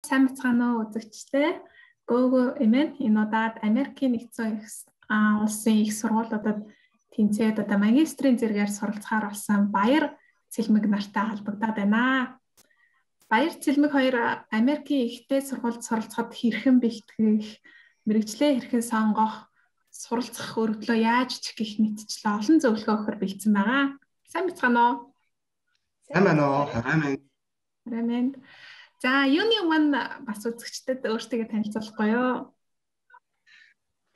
Сайн бацгаана уу үзэгчдээ. Гөөгөө эмэн энэ удаад Америкийн нэгдсэн улсын их сургуулиудад тэнцээд одоо магистрийн зэрэгээр суралцахаар болсон Баяр Цэлмэг нартай холбогдоод байна. Баяр Цэлмэг хоёр Америкийн ихтэй сургуульд суралцахад хэрхэн бэлтгэх, мэргэжлээ хэрхэн сонгох, суралцах өргөдлөө яаж чих гэх мэтчлээ олон зөвлөгөө өгөхөр бэлдсэн байгаа. Сайн бацгаана уу? Сайн байна уу? Харин. За, юуны өмнө бас үзэгчдэд өөртөө танилцуулахгүй юу?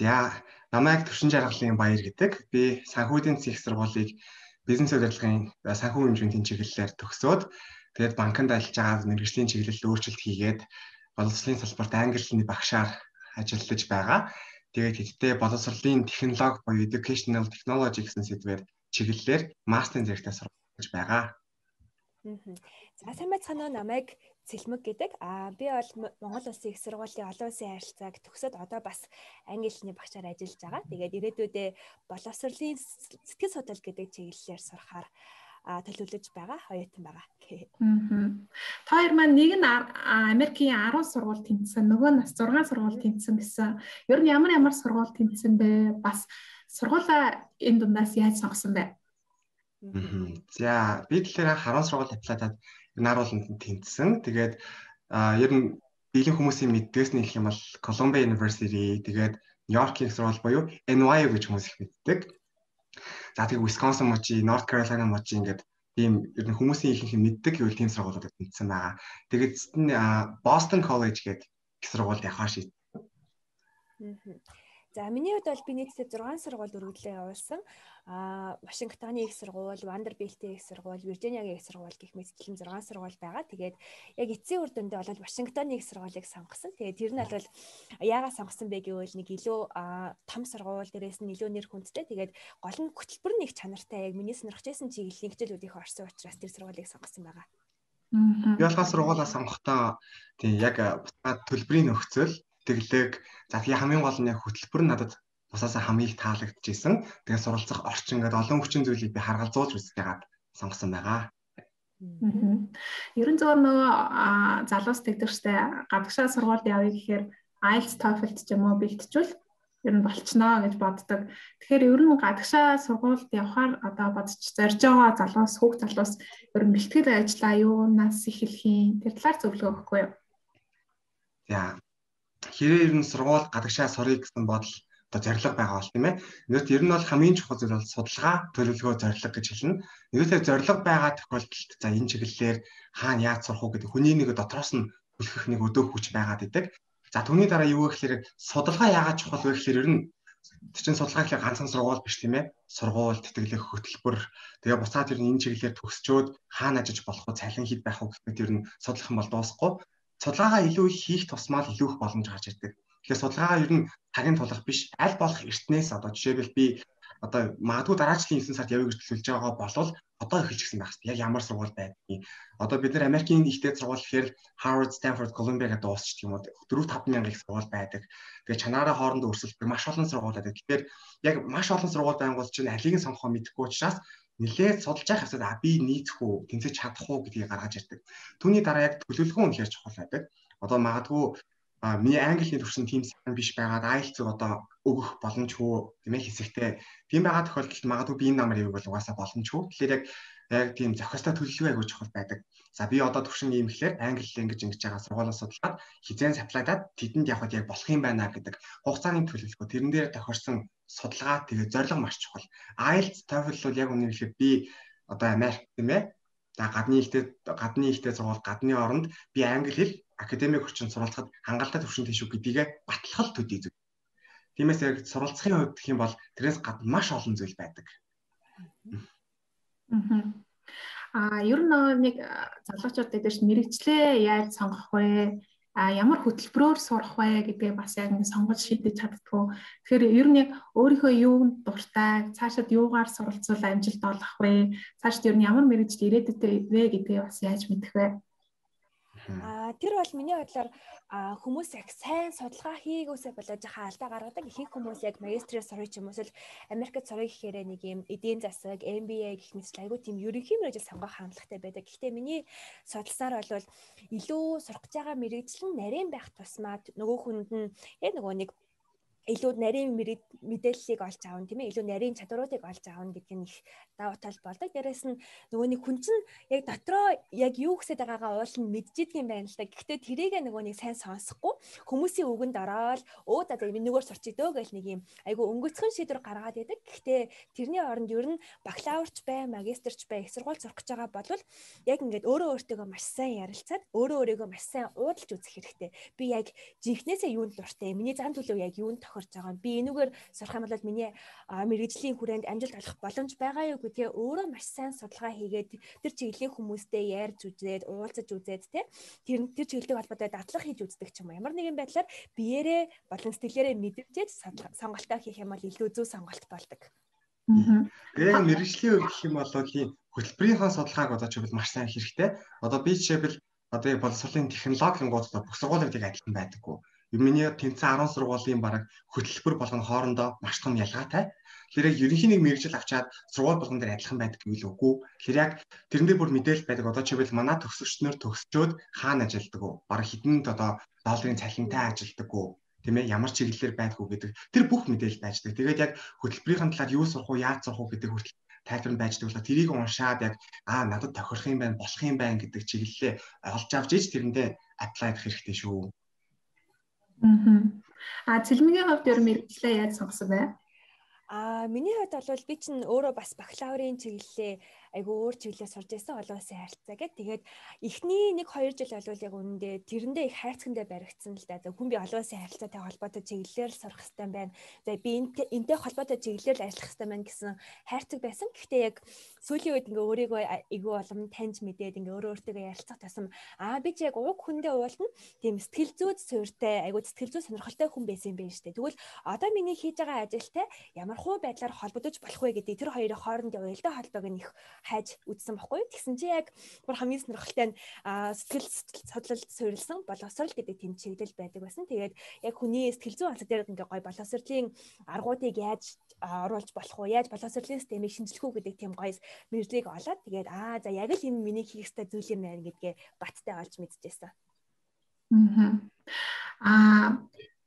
За, намайг Төвшин Жаргалын Баяр гэдэг. Би санхүүгийн их сургуулийг бизнес удирдлагын санхүү хэмжээний чиглэлээр төгсөөд тэгээд банкнд ажиллаж байгаа мэргэжлийн чиглэлд өөрчлөлт хийгээд боловсролын салбарт англи хэлний багшаар ажиллаж байгаа. Тэгээд хэдтэй боловсролын технологи буюу educational technology гэсэн сэдвээр чиглэлээр мастерын зэрэгтэй сургуулж байгаа. За, сайн байцгаана уу? Намайг Цэлмэг гэдэг. Би бол Монгол Улсын их сургуулийн олон улсын харилцааг төгсөөд одоо бас англи хэлний багшаар ажиллаж байгаа. Тэгээд ирээдүйдээ боловсролын сэтгэл судлал гэдэг чиглэлээр сурахаар төлөвлөж байгаа. Хоёртон байгаа. Та хоёр маань нэг нь Америкийн 10 сургууль тэнцсэн, нөгөө нь 6 сургууль тэнцсэн гэсэн. Ер нь ямар сургууль тэнцсэн бэ? Бас сургуулаа энэ дундаас яаж сонгосон бэ? За, би тэгэхээр 10 сургууль аплайдаад нарууланд тэнцсэн. Тэгээд ер нь биеийн хүмүүсийн мэддгээс нь хэлэх юм бол Columbia University, тэгээд Нью-Йоркийн сургууль буюу NYU гэж хүмүүс их мэддэг. За, тэгээд Wisconsin мужи, North Carolina мужи ингээд тийм ер нь хүмүүсийн ихэнх мэддэг гэвэл тийм сургуулиудад тэнцсэн байгаа. Тэгээд Boston College гэдэг их сургуульд явахаар шийдсэн. За, миний хувьд бол би нийтдээ 6 сургууль өргөдлөө явуулсан. Вашингтоны их сургууль, Вандербилтийн их сургууль, Виржиниагийн их сургууль гэх мэт 6 сургууль байгаа. Тэгээд яг эцсийн үр дүндээ бол Вашингтоны их сургуулийг сонгосон. Тэгээд тэр нь бол яагаад сонгосон бэ гэвэл нэг илүү том сургууль, дээрээс нь илүү нэр хүндтэй. Тэгээд гол нь хөтөлбөр нь их чанартай. Яг миний сонирхож байсан чиглэлийн хичээлүүд их орсон учраас тэр сургуулийг сонгосон байгаа. Би болохоор сургуулаа сонгохдоо тийм яг төлбөрийн нөхцөл тэглэг за тэгээ хамгийн гол нь яг хөтөлбөр надад бусаасаа хамгийн их таалагдчихсэн. Тэгээ суралцах орчин гэдэг олон хүчин зүйлийг би харгалзуулж үзэж байгаад сонгосон байгаа. Ерөн зөвөр нөгөө залуус тэгдэрчтэй гадагшаа сургуульд явъя гэхээр IELTS, TOEFL ч юм уу бэлтжүүл ер нь болчихноо гэж боддог. Тэгэхээр ер нь гадагшаа сургуульд явахаар одоо бодож зорж байгаа залуус, хүүхд залуус ер нь бэлтгэл ажиллаа юунаас эхэлэх юм? Тэр талаар зөвлөгөө өгөхгүй юу? За хэрэг ер нь сургууль гадагшаа сурах гэсэн бодол одоо зорилго байгаа бол тийм ээ. Нэгт ер нь бол хамгийн чухал зүйл бол судалгаа, төлөвлөгөө, зорилго гэж хэлнэ. Нэгт зорилго байгаа тохиолдолд за энэ чиглэлээр хаана яаж сурах уу гэдэг хүний нэг дотроос нь хүлхэх нэг өдөө хүч байгаад идэг. За түүний дараа юу вэ гэхээр судалгаа яагаад чухал вэ гэхээр ер нь чинь судалгаа гэхэл ганцхан сургууль биш тийм ээ. Сургууль, тэтгэлэг, хөтөлбөр тэгээ буцаад ер нь энэ чиглэлээр төгсчөөд хаана ажиж болох вэ, цалин хэд байх вэ гэхэд ер нь судлах юм бол дуусахгүй. Судалгаагаа илүү их хийх тусмаа илүү их боломж гарч ирдэг. Тэгэхээр судалгаагаа ер нь цагийн тулах биш, аль болох эртнээс одоо жишээлбэл би одоо магадгүй дараагийн 9 сард явъя гэж төлөвлөж байгаа болвол одоо эхэлж гисэн байх. Яг ямар сургууль байдгийг. Одоо бид нар Америкийн ихтэй сургууль гэхээр Harvard, Stanford, Columbia гэдэг дуусчих юм уу 4-5 мянган их сургууль байдаг. Тэгээ чанаараа хоорондоо өрсөлдөг маш олон сургууль байдаг. Тэгэхээр яг маш олон сургууль байнгут чинь алийг нь сонгохоо мэдэхгүй учраас нэлээд судалж явах хэвээр би нийцэх үү, тэнцэж чадах уу гэдгийг гаргаж ирдэг. Түүний дараа яг төлөвлөгөө үнэхээр чухал байдаг. Одоо магадгүй миний англи хэлний төвшин тийм сайн биш байгаад IELTS-ийг одоо өгөх боломжгүй тийм ээ хэсэгтэй. Тийм байгаа тохиолдолд магадгүй би энэ намар явах бол угаасаа боломжгүй. Тэгэхээр яг тийм зохистой төлөвлөгөө аягүй чухал байдаг. За би одоо төвшин ийм гэхээр англи хэл ингэж байгаа сургуулаа судлаад хизээн аплайдаад тэдэнд явхад яг болох юм байна гэдэг хугацааны төлөвлөгөө. Тэрэн дээр тохирсон судалгаа тэгээ зорилго маш чухал. IELTS, TOEFL бол яг үнэ хэлэхэд би одоо Америк тийм ээ. За гадны ихтэй сургууль, гадны оронд би англи хэл академик орчинд суралцахад хангалттай төвшөнтэй шүү гэдгийг батлахад төдий зүйл. Тиймээс яг суралцахын хувьд гэх юм бол тэрээс гадна маш олон зүйл байдаг. Ер нь нэг залуучууд дээр мэрэгчлээ яаж сонгох вэ? Ямар хөтөлбөрөөр сурах вэ гэдгээ бас яг ингэ сонгож шийдэж чаддгүй. Тэгэхээр ер нь яг өөрийнхөө юунд дуртай, цаашид юугаар суралцвал амжилт олох вэ? Цаашид ер нь ямар мэрэгжил ирээдүйтэй вэ гэдгээ бас яаж мэдэх вэ? Тэр бол миний бодлоор хүмүүс яг сайн судалгаа хийгээсээ болоод жахаа алдаа гаргадаг. Ихэнх хүмүүс яг магистрийн сурах ч юм уу эсвэл Америкт сурах гэхээр нэг юм эдийн засаг, MBA гэх мэт айгүй тийм ерөнхий мэргэжил сонгох хандлагатай байдаг. Гэхдээ миний судалсаар бол илүү сурах гэж байгаа мэргэжил нь нарийн байх тусмаа нөгөө хүнд нь яг нөгөө нэг илүү нарийн мэдээллийг олж аавна тийм ээ, илүү нарийн чадваруудыг олж аавна гэдэг нь их давуу тал болдог. Дээрээс нь нөгөө нэг хүн чинь яг дотроо яг юу гэсэж байгаагаа уул нь мэдчихдэг юм байна л да. Гэхдээ тэрийг нөгөө нэг сайн сонсохгүй хүмүүсийн үгэнд ороод за нэггээр сурч идөө гэл нэг юм айгу өнгөцхөн шийдвэр гаргаад байдаг. Гэхдээ тэрний оронд ер нь бакалаврч бай, магистрч бай, их сургууль сурах гэж байгаа бол яг ингээд өөрөө өөртөө маш сайн ярилцаад өөрийгөө маш сайн уудалж үзэх хэрэгтэй. Би яг жинхнээсээ юунд дуртай, миний зан төлөв яг юунд тохирч байгаа. Би энүүгээр сурах юм бол миний мэргэжлийн хүрээнд амжилт олох боломж байгаа юу гэдгээ өөрөө маш сайн судалгаа хийгээд тэр чиглэлийн хүмүүстэй ярьж үзээд, уулзаж үзээд тэр чиглэлтэй холбоотой дадлага хийж үздэг ч юм уу. Ямар нэгэн байдлаар биеэрээ болон сэтгэлээрээ мэдэрчээд сонголтоо хийх юм бол илүү зөв сонголт болдог. Тэгээ мэргэжлийн үг гэх юм бол хөтөлбөрийнхөө судалгааг одоо ч маш сайн хэрэгтэй. Одоо би жишээлбэл одоо боловсролын технологийн гуудаа бүх сургуулиудыг адилхан байдаггүй. Миний тэнцэн 10 сургуулийн бараг хөтөлбөр болгоно хоорондоо маш том ялгаатай. Тэгэхээр яг ерөнхий нэг мэргэжил авчаад сургууль болгон дээр адилхан байдаг гэвэл үгүй. Тэгэхээр яг тэрэн дээр бүр мэдээлэл байдаг. Одоо жишээлбэл манай төгсөгчнөр төгсчөөд хаана ажилладаг вэ? Бараг хэдэнд одоо долларын цалинтай ажилладаг вэ? Тийм ээ, ямар чиглэлээр байдгүй гэдэг тэр бүх мэдээлэл байждаг. Тэгээд яг хөтөлбөрийн талаар юу сурах уу, яаж сурах уу гэдэг хүртэл тайлбар байждаг болохоор тэрийг уншаад яг надад тохирох юм байна, болох юм байна гэдэг чиглэлээ олж авч иж тэрэндээ apply хийх хэрэгтэй шүү. Цэлмигийн хувьд ер нь мэргэжлээ яаж сонгосон бэ? Миний хувьд бол би чинь өөрөө бас бакалаврын чиглэлээ айгу өөр чиглэлээр сурж байсан олон улсын харилцаа гэдэг. Тэгээд эхний 1-2 жил бол яг үнэндээ тэрэндээ их хайрцагтай баригдсан л да. Хүн би олон улсын харилцаатай холбоотой чиглэлээр сурах хэрэгтэй байна. За би энтэй холбоотой чиглэлээр ажиллах хэрэгтэй байна гэсэн хайрцаг байсан. Гэхдээ яг сүүлийн үед ингээ өөрийгөө айгу олон таньж мэдээд ингээ өөртөө ярилцах тасам би ч яг уг хүндээ уулна. Тийм сэтгэл зүйд суурьтай айгу сэтгэл зүй сонирхолтой хүн байсан юм байна штэ. Тэгвэл одоо миний хийж байгаа ажилтай ямар хуу байдлаар холбогдож болох вэ гэдэг тэр хоёрын хоорондын уялдаа холбоог нь их хайж үзсэн баггүй. Тэгсэн чи яг бүр хамгийн сонирхолтой нь сэтгэл судлалд суурилсан боловсрол гэдэг тэнд чиглэл байдаг байсан. Тэгээд яг хүний сэтгэл зүйн онцлог дээр ингээ гоё боловсролын аргуудыг яаж оруулж болох уу, яаж боловсролын системийг шинжлэх үү гэдэг тийм гоё мэдлэгийг олоод тэгээд за яг л энэ миний хийх ёстой зүйл юм байна гэдгээ баттай олж мэдчихсэн.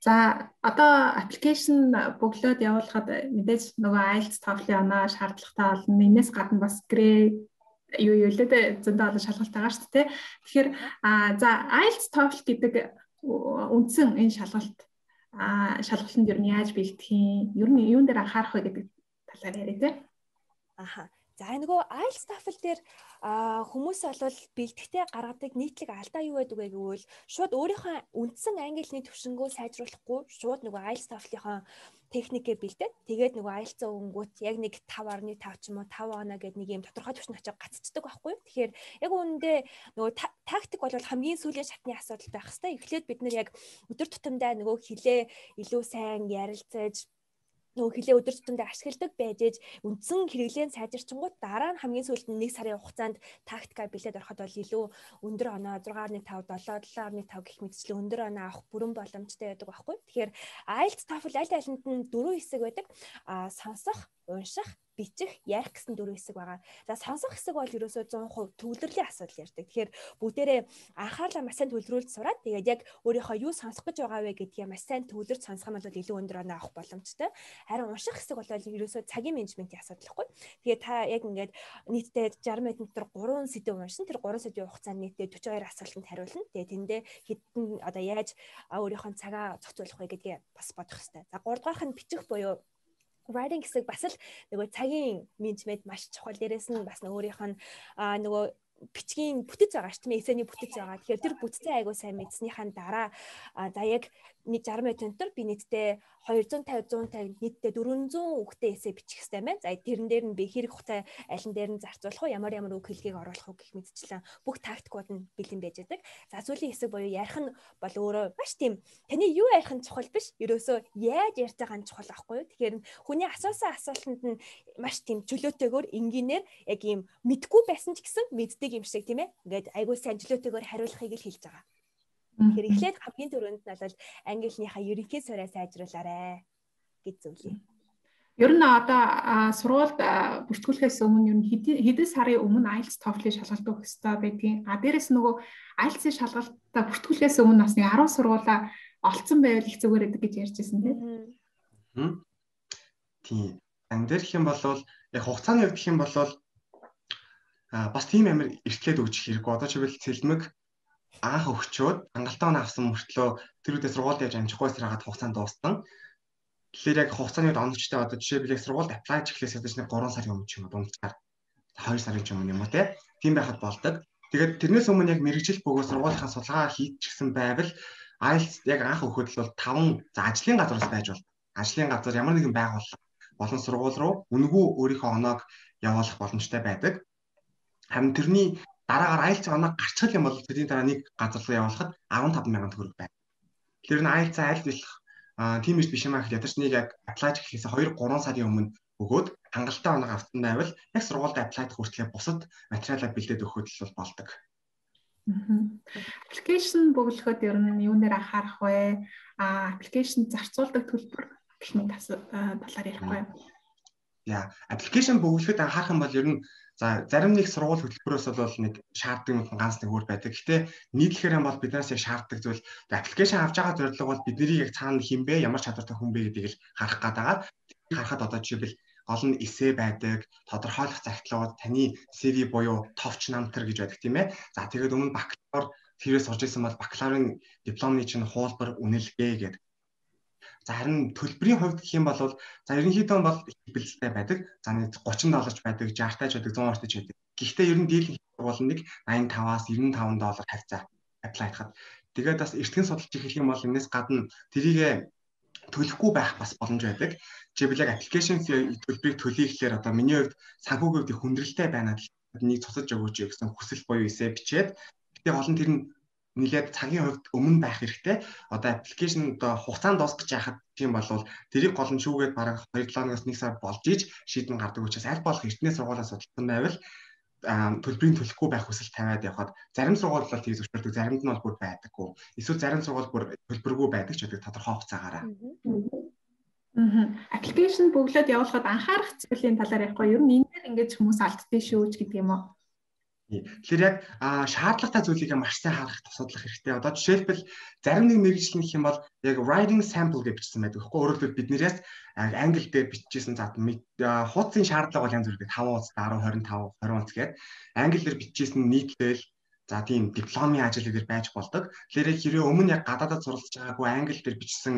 За одоо аппликейшн бөглөөд явуулахад мэдээж нөгөө IELTS TOEFL-ийн оноо шаардлагатай болно. Энээс гадна бас grade юу лээ зөндөө олон шалгалт байгаа шүү дээ. Тэгэхээр за IELTS TOEFL гэдэг үндсэн энэ шалгалтанд ер нь яаж бэлдэх юм? Ер нь юун дээр анхаарах вэ гэдэг талаар яриа тий. За нөгөө IELTS TOEFL дээр хүмүүс бол бэлтгэхдээ гаргадаг нийтлэг алдаа юу байдаг вэ гэвэл шууд өөрийнхөө үндсэн англи хэлний төвшингөө сайжруулахгүй шууд нөгөө IELTS TOEFL-ийн техникээ бэлдээд тэгээд нөгөө IELTS-ийн өнгөт яг нэг 5.5 ч юм уу 5 оноо гэдэг нэг юм тодорхой төвшин очиж гаццдаг байхгүй юу. Тэгэхээр яг үүндээ нөгөө тактик бол хамгийн сүүлийн шатны асуудал байх хэвээр. Эхлээд бид нэр яг өдөр тутамдаа нөгөө хэлээ илүү сайн ярилцаж нөгөө хэлээ өдөр тутамдаа ашигладаг байж үндсэн хэрэглэн сайжирчингууд дараа нь хамгийн сүүлд нь 1 сарын хугацаанд тактика бэлээд ороход бол илүү өндөр оноо 6.5 7.5 гэх мэтчлэн өндөр оноо авах бүрэн боломжтой байдаг байхгүй. Тэгэхээр IELTS TOEFL аль алинд нь 4 хэсэг байдаг. Сонсох, унших, бичих, ярих гэсэн 4 хэсэг байгаа. За сонсох хэсэг бол ерөөсөө 100% төвлөрлийн асуудал ярьдаг. Тэгэхээр бүгдээрээ анхаарлаа маш сайн төвлөрүүлж сураад тэгээд яг өөрийнхөө юу сонсох гэж байгаа вэ гэдгийг маш сайн төвлөрж сонсох юм бол илүү өндөр оноо авах боломжтой. Харин унших хэсэг бол ерөөсөө цагийн менежментийн асуудал байхгүй. Тэгээд та яг ингээд нийтдээ 60 минут дотор 3 сэдв уншин. Тэр 3 сэдвийн хугацаанд нийтдээ 42 асуултанд хариулна. Тэгээд тэндээ хэдэн одоо яаж өөрийнхөө цагаа зохицуулах вэ гэдгийг бас бодох хэрэгтэй. За 3 дугаарх нь бичих буюу writing хэсэг бас л нөгөө цагийн менежмент маш чухал. Дээрээс нь бас өөрийнх нь нөгөө бичгийн бүтэц байгаа шүү дээ. Эсэний бүтэц байгаа. Тэгэхээр тэр бүтцээ айгуу сайн мэдснийхаа дараа за яг 60 минут дотор би нийтдээ 250 150 нийтдээ 400 үгтэй эсэ бичих хэрэгтэй байна. За тэрэн дээр нь би хэрэг хугацаа алин дээр нь зарцуулах уу, ямар үг хэлхийг оруулах уу гэх мэтчлэн бүх тактикууд нь бэлэн байж байгаа. За сүүлийн хэсэг буюу ярих нь бол өөрөө маш тийм таны юу ярих нь чухал биш. Ерөөсөө яаж ярьж байгаа нь чухал аахгүй юу? Тэгэхээр хүний асуусан асуултанд нь маш тийм чөлөөтэйгээр энгийнээр яг ийм мэдгүй байсан ч гэсэн мэддэг юм шиг тийм ээ. Ингээд айгуу сайн чөлөөтэйгээр хариулахыг л хэлж байгаа. Тэгэхээр эхлээд хамгийн түрүүнд нь бол ангийнхаа ерөнхий суурийг сайжруулаарай гэж зөвлөе. Ер нь одоо сургуульд бүртгүүлэхээс өмнө ер нь хэдэн сарын өмнө IELTS TOEFL-ийг шалгалт өгөх хэрэгтэй байдгийн. Дээрээс нөгөө IELTS-ийн шалгалтаа бүртгүүлэхээс өмнө бас нэг 10 сургуулаа олцсон байвал их зүгээр гэдэг гэж ярьж байсан тийм. Тийм. Дээр гэх юм бол яг хугацааны хувьд гэх юм бол бас тийм амар эртлээд өгч хэрэггүй. Одоо чивэл цэлмэг анх өгчөөд хангалттай оноо авсан мөртлөө тэр үедээ сургуульд явж амжихгүй саргаад хугацаанд дууссан. Тэгэхээр яг хугацааны үед оновчтой одоо жишээлбэл сургуульд apply хийхлээс ядаж нэг 3 сарын өмнө ч юм уу дундчаар 2 сарын ч өмнө юм уу тийм байхад болдог. Тэгээд тэрнээс өмнө яг мэрэгжил бөгөөд сургуулийнхаа судалгаа хийчихсэн байвал IELTS яг анх өгөхөд бол 5 ажлын газраас байж бол ажлын газар ямар нэгэн байгууллага болон сургууль руу үнэгүй өөрийнхөө оноог явуулах боломжтой байдаг. Харин тэрний дараагаар IELTS оноог гарчих юм бол тэрний дараа нэг газар руу явуулахад 15,000 төгрөг байна. Тэр нь IELTS аль болох тийм биш юм аа гэхэд ядаж нэг яг apply хийхээс 2-3 сарын өмнө өгөөд хангалттай оноог авсан байвал яг сургуульд apply хүртлээр бусад материалаа бэлдээд өгөхөд л болдог. Application бөглөхөд ер нь юунээр анхаарах вэ? Application зарцуулдаг төлбөр гэх мэт талаар ярихгүй юу? Яа, application бөглөхөд анхаарах юм бол ер нь зарим нэг сургууль хөтөлбөрөөс бол нэг шаарддаг ганц нэг өөр байдаг. Гэхдээ нийтлэхээр юм бол биднээс яг шаарддаг зүйл application авч байгаа зорилго бол бидний яг цаана хинбэ, ямар чадвартай хүн бэ гэдгийг л харах гэдэг. Харахад одоо жишээлбэл гол нь эссе байдаг, тодорхойлох загтлагууд, таны CV буюу товч намтар гэж байдаг тийм ээ. За тэгээд өмнө бакалавр тэрээс сурж исэн бол бакалаврын дипломны чинь хуулбар үнэлгээ гэдэг. За харин төлбөрийн хувьд гэх юм бол за ерөнхийдөө бол бэлтгэлтэй байдаг. За нэг $30 ч байдаг, $60 ч байдаг, $100 ч байдаг. Гэхдээ ер нь дийлэнх бол нэг $85-аас $95 хавцаа apply хийхэд. Тэгээд бас эртхэн судалж ихэх юм бол энэс гадна тэрийг төлөхгүй байх бас боломж байдаг. Жишээлбэл яг application төлбөрийг төлөе гэхээр одоо миний хувьд санхүүгийн хувьд хүндрэлтэй байна гэдэг нэг цуцаж өгөөч гэсэн хүсэл буюу эсэ бичээд гэхдээ гол нь тэр нь нэлээд цагийн хувьд өмнө байх хэрэгтэй. Одоо application одоо хугацаанд дуусгаж яхад тийм болвол тэрийг гол нь шүүгээд бараг 2-7 хоногоос 1 сар болж иж шийдэн гардаг учраас аль болох эртний сургуулиас судалсан байвал төлбөрийн төлөхгүй байх хүсэл тавиад явхад зарим сургууль бол тийг зөвшөөрдөг, заримд нь бол бүр байдаггүй. Эсвэл зарим сургууль бүр төлбөргүй байдаг ч гэдэг тодорхой хугацаагаараа. Application бөглөөд явуулахад анхаарах зүйлийн талаар ярихгүй юу? Ер нь энэ дээр ингэж хүмүүс алддээ шүү ч гэдэг юм уу? Тэгэхээр яг шаардлагатай зүйлийг маш сайн харах судлах хэрэгтэй. Одоо жишээлбэл зарим нэг мэргэжил гэх юм бол яг writing sample гэж бичсэн байдаг. Өөрөөр хэлбэл биднээс англи дээр бичижсэн хуудсын шаардлага бол янз бүр гэдэг 5 хуудас 10, 25, 20 хуудас гэдэг. Англиэр бичижсэн нийтлэл за тийм дипломын ажил дээр байж болдог. Тэгэхээр яг хэрвээ өмнө яг гадаадад суралцж байгаагүй англи дээр бичсэн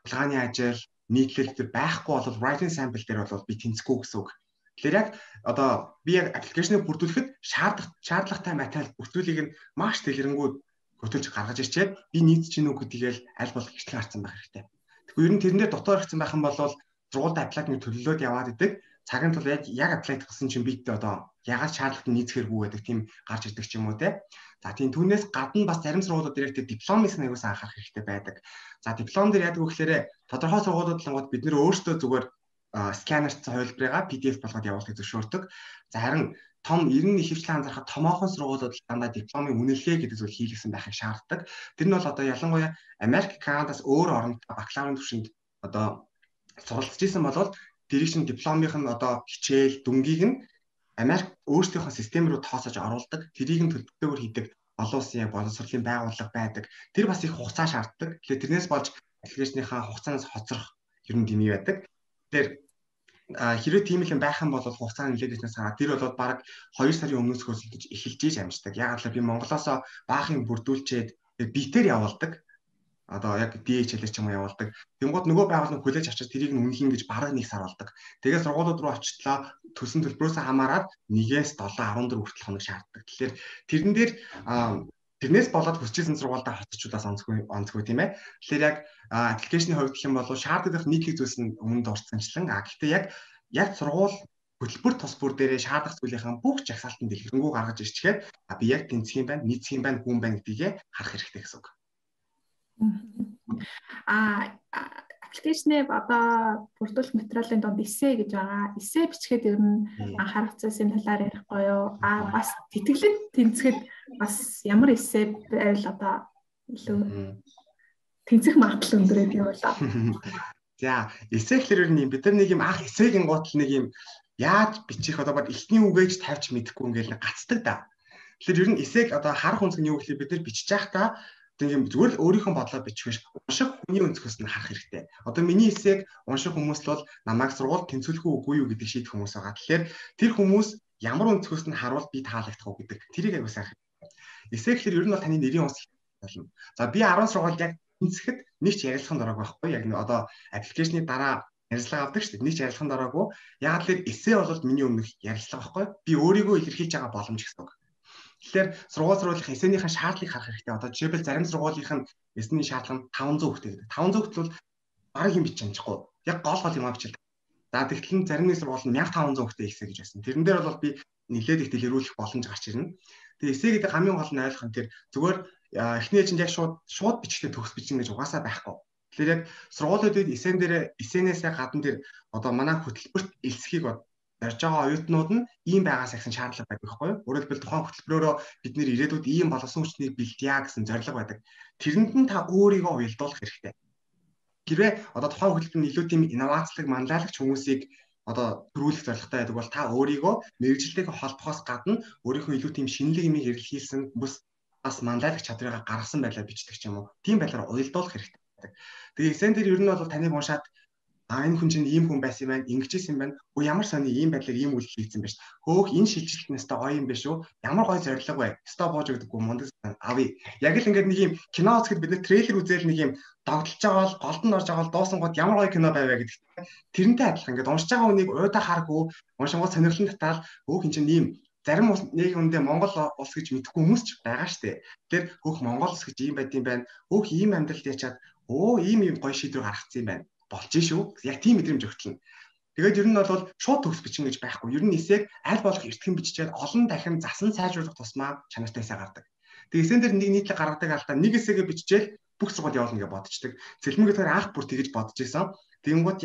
судалгааны ажил нийтлэл дээр байхгүй бол writing sample дээр бол би тэнцэхгүй гэсэн үг. Тэгэхээр яг одоо би яг аппликейшнийг бүрдүүлэхэд шаардлагатай материал бүртгүүлийг нь маш дэлгэрэнгүй хөтөлж гаргаж ирчээд би нийцэж гинүү гэдгийг аль болох ихтгэл харсан байх хэрэгтэй. Тэгэхээр ер нь тэрнээ дотор ирсэн байх юм бол сургуульд апплайдны төлөвлөлөөд яваад идэг. Цагийн тул яг апплайд гэсэн чинь бидээ одоо ягаад шаардлагатай нийцэхэргүй байдаг тийм гарч ирдэг ч юм уу те. За тийм түүнээс гадна бас зарим сургуулиуд дээрээ дипломын аюулс анхаарах хэрэгтэй байдаг. За диплом дээр яадаг вэ гэхээр тодорхой сургуулиуд л бид нэр өөрсдөө зүгээр сканерцсан хувилбарыг PDF болгоод явуулахыг зөвшөөрдөг. За харин том 90 ихэвчлэн анзаархад томоохон сургуулиуд дандаа дипломын үнэлгээ гэдэг зүйл хийлгэсэн байхыг шаарддаг. Тэр нь бол одоо ялангуяа Америк, Канадаас өөр оронд бакалаврын түвшинд одоо суралцж исэн болвол тэрийг чинь дипломынх нь одоо хичээл дүнгийг нь Америк өөрсдийнхөө систем рүү тооцоож оруулдаг. Тэрийг нь төлбөрөөр хийдэг олон улсын боловсролын байгууллага байдаг. Тэр бас их хугацаа шаарддаг. Тэгэхээр тэрнээс болж аппликейшныхаа хугацаанаас хоцрох ер нь дэмий байдаг. Тэр хэрвээ тийм их юм байх юм бол хугацаа нэлээд ихнээс хараад тэр бол баг 2 сарын өмнөөс хөөсөлдөж эхэлж ийж амждаг. Яг л би Монголоос баахан бүрдүүлчихэд битээр явуулдаг. Одоо яг DHL-ээр ч юм уу явуулдаг. Тэнгууд нөгөө байгууллага хүлээж авчиж тэрийг нь үнэлнэ гэж бараг 1 сар болдог. Тэгээд сургуулиуд руу очтлоо төлсөн төлбөрөөс хамаарат 1-ээс 7, 14 хүртэл хоног шаарддаг. Тэгэхээр тэрэн дээр тэрнээс болоод хүсчихсэн сургуультай хоцорчулаас онцгүй тийм ээ. Тэгэхээр яг аппликейшны хувьд гэх юм бол шаардлагатай нийтлэг зүйлс нь өмнө дурдсанчлан гэхдээ яг сургууль хөтөлбөр тус бүр дээрээ шаардах зүйлийнхэн бүх жагсаалтын дэлгэрэнгүй гаргаж ирчихэд би яг тэнцэх юм байна, нийцэх юм байна, хүн байна гэдгийг харах хэрэгтэй гэсэн үг. аппликейшнээ одоо бүрдүүлэх материалын донд эссе гэж байгаа. Эссе бичгээд ер нь анхаарах зүйлсийн талаар ярихгүй юу? Бас тэтгэлэг тэнцэхэд бас ямар эссе байвал одоо илүү тэнцэх магадлал өндөр юм болоо. За, эссе гэхэлэр бид нар нэг юм анх эссегийн гутал нэг юм яаж бичих одоо бод эхний үгээж тавьж мэдэхгүй ингээл гацдаг да. Тэгэхээр ер нь эссег одоо харах үнцг нь юу гэхэл бид нар бичиж байхдаа тийм зүгээр л өөрийнхөө бодлоо бичих биш. Унших хүний өнцгөөс нь харах хэрэгтэй. Одоо миний эссег унших хүмүүс л бол намайг сургууль тэнцвүүлэх үгүй юу гэдэг шийдэх хүмүүс байгаа. Тэгэхээр тэр хүмүүс ямар өнцгөөс нь харуул би таалагдах уу гэдэг тэрийг аягүй сайн харах. Эссе гэхэлэр ер нь бол таны нэрийн онц болно. За би 10 сургуульд яг тэнцэхэд нэг ч ярилцлаганд ороогүй байхгүй. Яг нэг одоо аппликейшны дараа ярилцлага авдаг шүү дээ. Нэг ч ярилцлаганд ороогүй. Яг л эссе бол миний өмнөх ярилцлага байхгүй. Би өөрийгөө илэрхийлж байгаа боломж гэсэн үг. Тэгэхээр сургуулийнхаа эссенийхэн шаардлагыг харах хэрэгтэй. Одоо жишээлбэл зарим сургуулийнх нь эссений шаардлага нь 500 хүнтэй гэдэг. 500 хүнтэй бол бараг юм бич чадчихгүй. Яг гол юм бичил. За тэгтэл зарим нэг сургууль нь 1500 хүнтэй эссе гэж байсан. Тэрэн дээр бол би нэлээд их дэлгэрүүлэх боломж гарч ирнэ. Тэгээ эссе гэдэг хамгийн гол нь ойлгох нь тэр зүгээр эхний ээлжинд яг шууд бичгтээ төгс бичнэ гэж угаасаа байхгүй. Тэгэхээр яг сургуулиудад эссенээсээ гадна тэр одоо манай хөтөлбөрт элсхийг барьж байгаа оюутнууд нь ийм байгаас гэсэн шаардлага байдаг байхгүй юу? Өөрөөр хэлбэл тухайн хөтөлбөрөөрөө бид нэр ирээдүйд ийм боловсон хүчнийг бэлдъя гэсэн зорилго байдаг. Тэрэнд нь та өөрийгөө уялдуулах хэрэгтэй. Хэрвээ одоо тухайн хөтөлбөр нь илүү тийм инновацлог, манлайлагч хүмүүсийг одоо төрүүлэх зорилготой байдаг бол та өөрийгөө мэргэжилтэйг холбохоос гадна өөрийнхөө илүү тийм шинэлэг юмыг хэрэглэхийлсэн бас манлайлагч чадварыг гаргасан байлаа бичдэг ч юм уу. Тийм байлаар уялдуулах хэрэгтэй байдаг. Тэгээ эсэн дээр ер нь бол таныг уншаад энэ хүн чинь ийм хүн байсан юм байна, ингэжсэн юм байна. Ямар сони ийм байдлаар ийм үйл хийсэн байж. Хөөх энэ шилжилт нь өстой гоё юм биш үү? Ямар гоё зориг бай. Өстой боож өгдөггүй мундаг авъя. Яг л ингээд нэг юм кино үзэхэд бид нэр трейлер үзэл нэг юм догдолж байгаа бол голд нь орж байгаа бол дуусан гот ямар гоё кино байваа гэдэг. Тэрнтэй адилхан ингээд уншиж байгаа хүнийг уйдаа харахгүй, уншингууд сонирхлон татаал хөөх энэ чинь ийм зарим нэг хүндээ Монгол улс гэж мэдэхгүй хүмүүс ч байгаа штэ. Тэгэхээр хөөх Монгол улс гэж ийм байд юм байна. Хөөх ийм амьдралд ячаад ийм гоё шийдвэр гаргацсан юм байна. Болж шүү. Яг тийм мэдрэмж өгтлөн. Тэгээд ер нь бол шууд төгс бичин гэж байхгүй. Ер нь эсээг аль болох эртхэн биччихээд олон дахин засан сайжруулах тусмаа чанартай эсэ гаргадаг. Тэгээд эсэн дээр нэг нийтлэг гаргадаг алдаа нэг эсээгээ биччихэл бүх сургууль явуулна гэж бодчихдаг. Цэлмэгээр анх бүр тэгэж бодож исэн. Тэгэнгүүт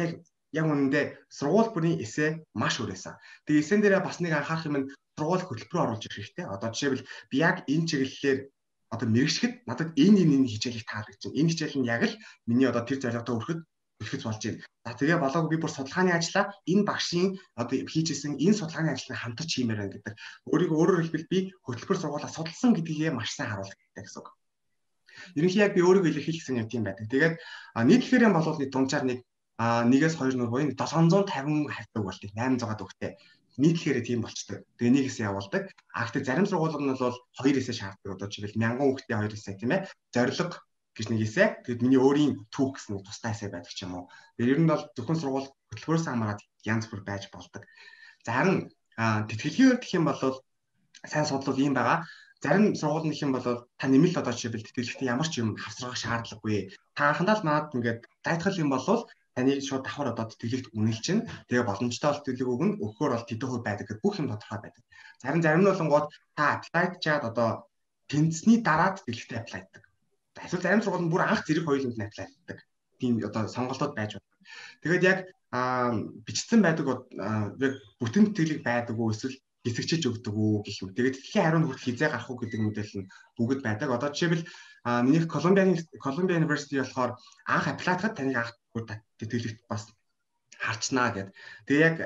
яг үнэндээ сургууль бүрийн эсэ маш өрөөсөн. Тэгээд эсэн дээрээ бас нэг анхаарах юм нь сургууль хөтөлбөрөөр оруулж ирэх хэрэгтэй. Одоо жишээлбэл би яг энэ чиглэлээр одоо мэрэгшгэд надад энэ хичээлийг таалагдчихна. Энэ хичээл нь яг л миний одоо тэр зорилготой хүрэхэд хэлэхэд болж байна. За тэгээ болоог би бүр судалгааны ажлаа энэ багшийн одоо хийжсэн энэ судалгааны ажлыг хамтарч хиймээр байна гэдэг. Өөрөөр хэлбэл би хөтөлбөр сургуулаа судалсан гэдгийг маш сайн харуулдаг гэсэн үг. Ерөнхийдөө яг би өөрийгөө илэрхийлэх гэсэн юм тийм байдаг. Тэгээд нийтлэхээр болвол нэг дунджаар нэг 1-2 нур буюу 750 хавтаг болтыг 800 төгтөө нийтлэхээр тийм болчтой. Тэгээ нэг эсэ явуулдаг. Гэхдээ зарим сургуулиуд нь бол 2 эсэ шаарддаг. Одоо жишээл 1000 хүүхдээ 2 эсэ тийм ээ. Зорилго гэж нэг эсэ. Тэгэд миний өөрийн түүх гэсэн тусдаа эсэ байдаг ч юм уу. Тэр ер нь бол зөвхөн сургууль хөтөлбөрөөс хамаарат янз бүр байж болдог. За харин тэтгэлгээр гэх юм бол сайн судлал ийм байгаа. Зарим сургууль нөх юм бол та нэмэлт одоо жишээл тэтгэлэгтээ ямар ч юм хавсрах шаардлагагүй. Та анхандаа л манад ингээд дайтгал юм бол таны шууд давхар одоо тэтгэлэгт үнэлчин. Тэгээ боломжтой бол тэтгэлэг өгнө. Өгөхөөр бол тэдэн хувь байдаг гэдэг бүх юм тодорхой байдаг. Зарим нь болонгууд та апплайд чаад одоо тэнцсний дараа тэтгэлэгтээ апплайддаг. Эсвэл зарим сургууль нь бүр анх зэрэг хоёуланд нь апплайддаг. Тийм одоо сонголтууд байж байна. Тэгээд яг бичсэн байдаг яг бүтэн тэтгэлэг байдаг уу эсвэл хэсэгчиж өгдөг үү гэх юм. Тэгээд тэтгэлийн хариунд хүртэл хизээ гарах уу гэдэг мэдээлэл нь бүгд байдаг. Одоо жишээлбэл миний Columbia University болохоор анх апплайдахад таныг анх тэтгэлэгт бас харчнаа гэдэг. Тэгээ яг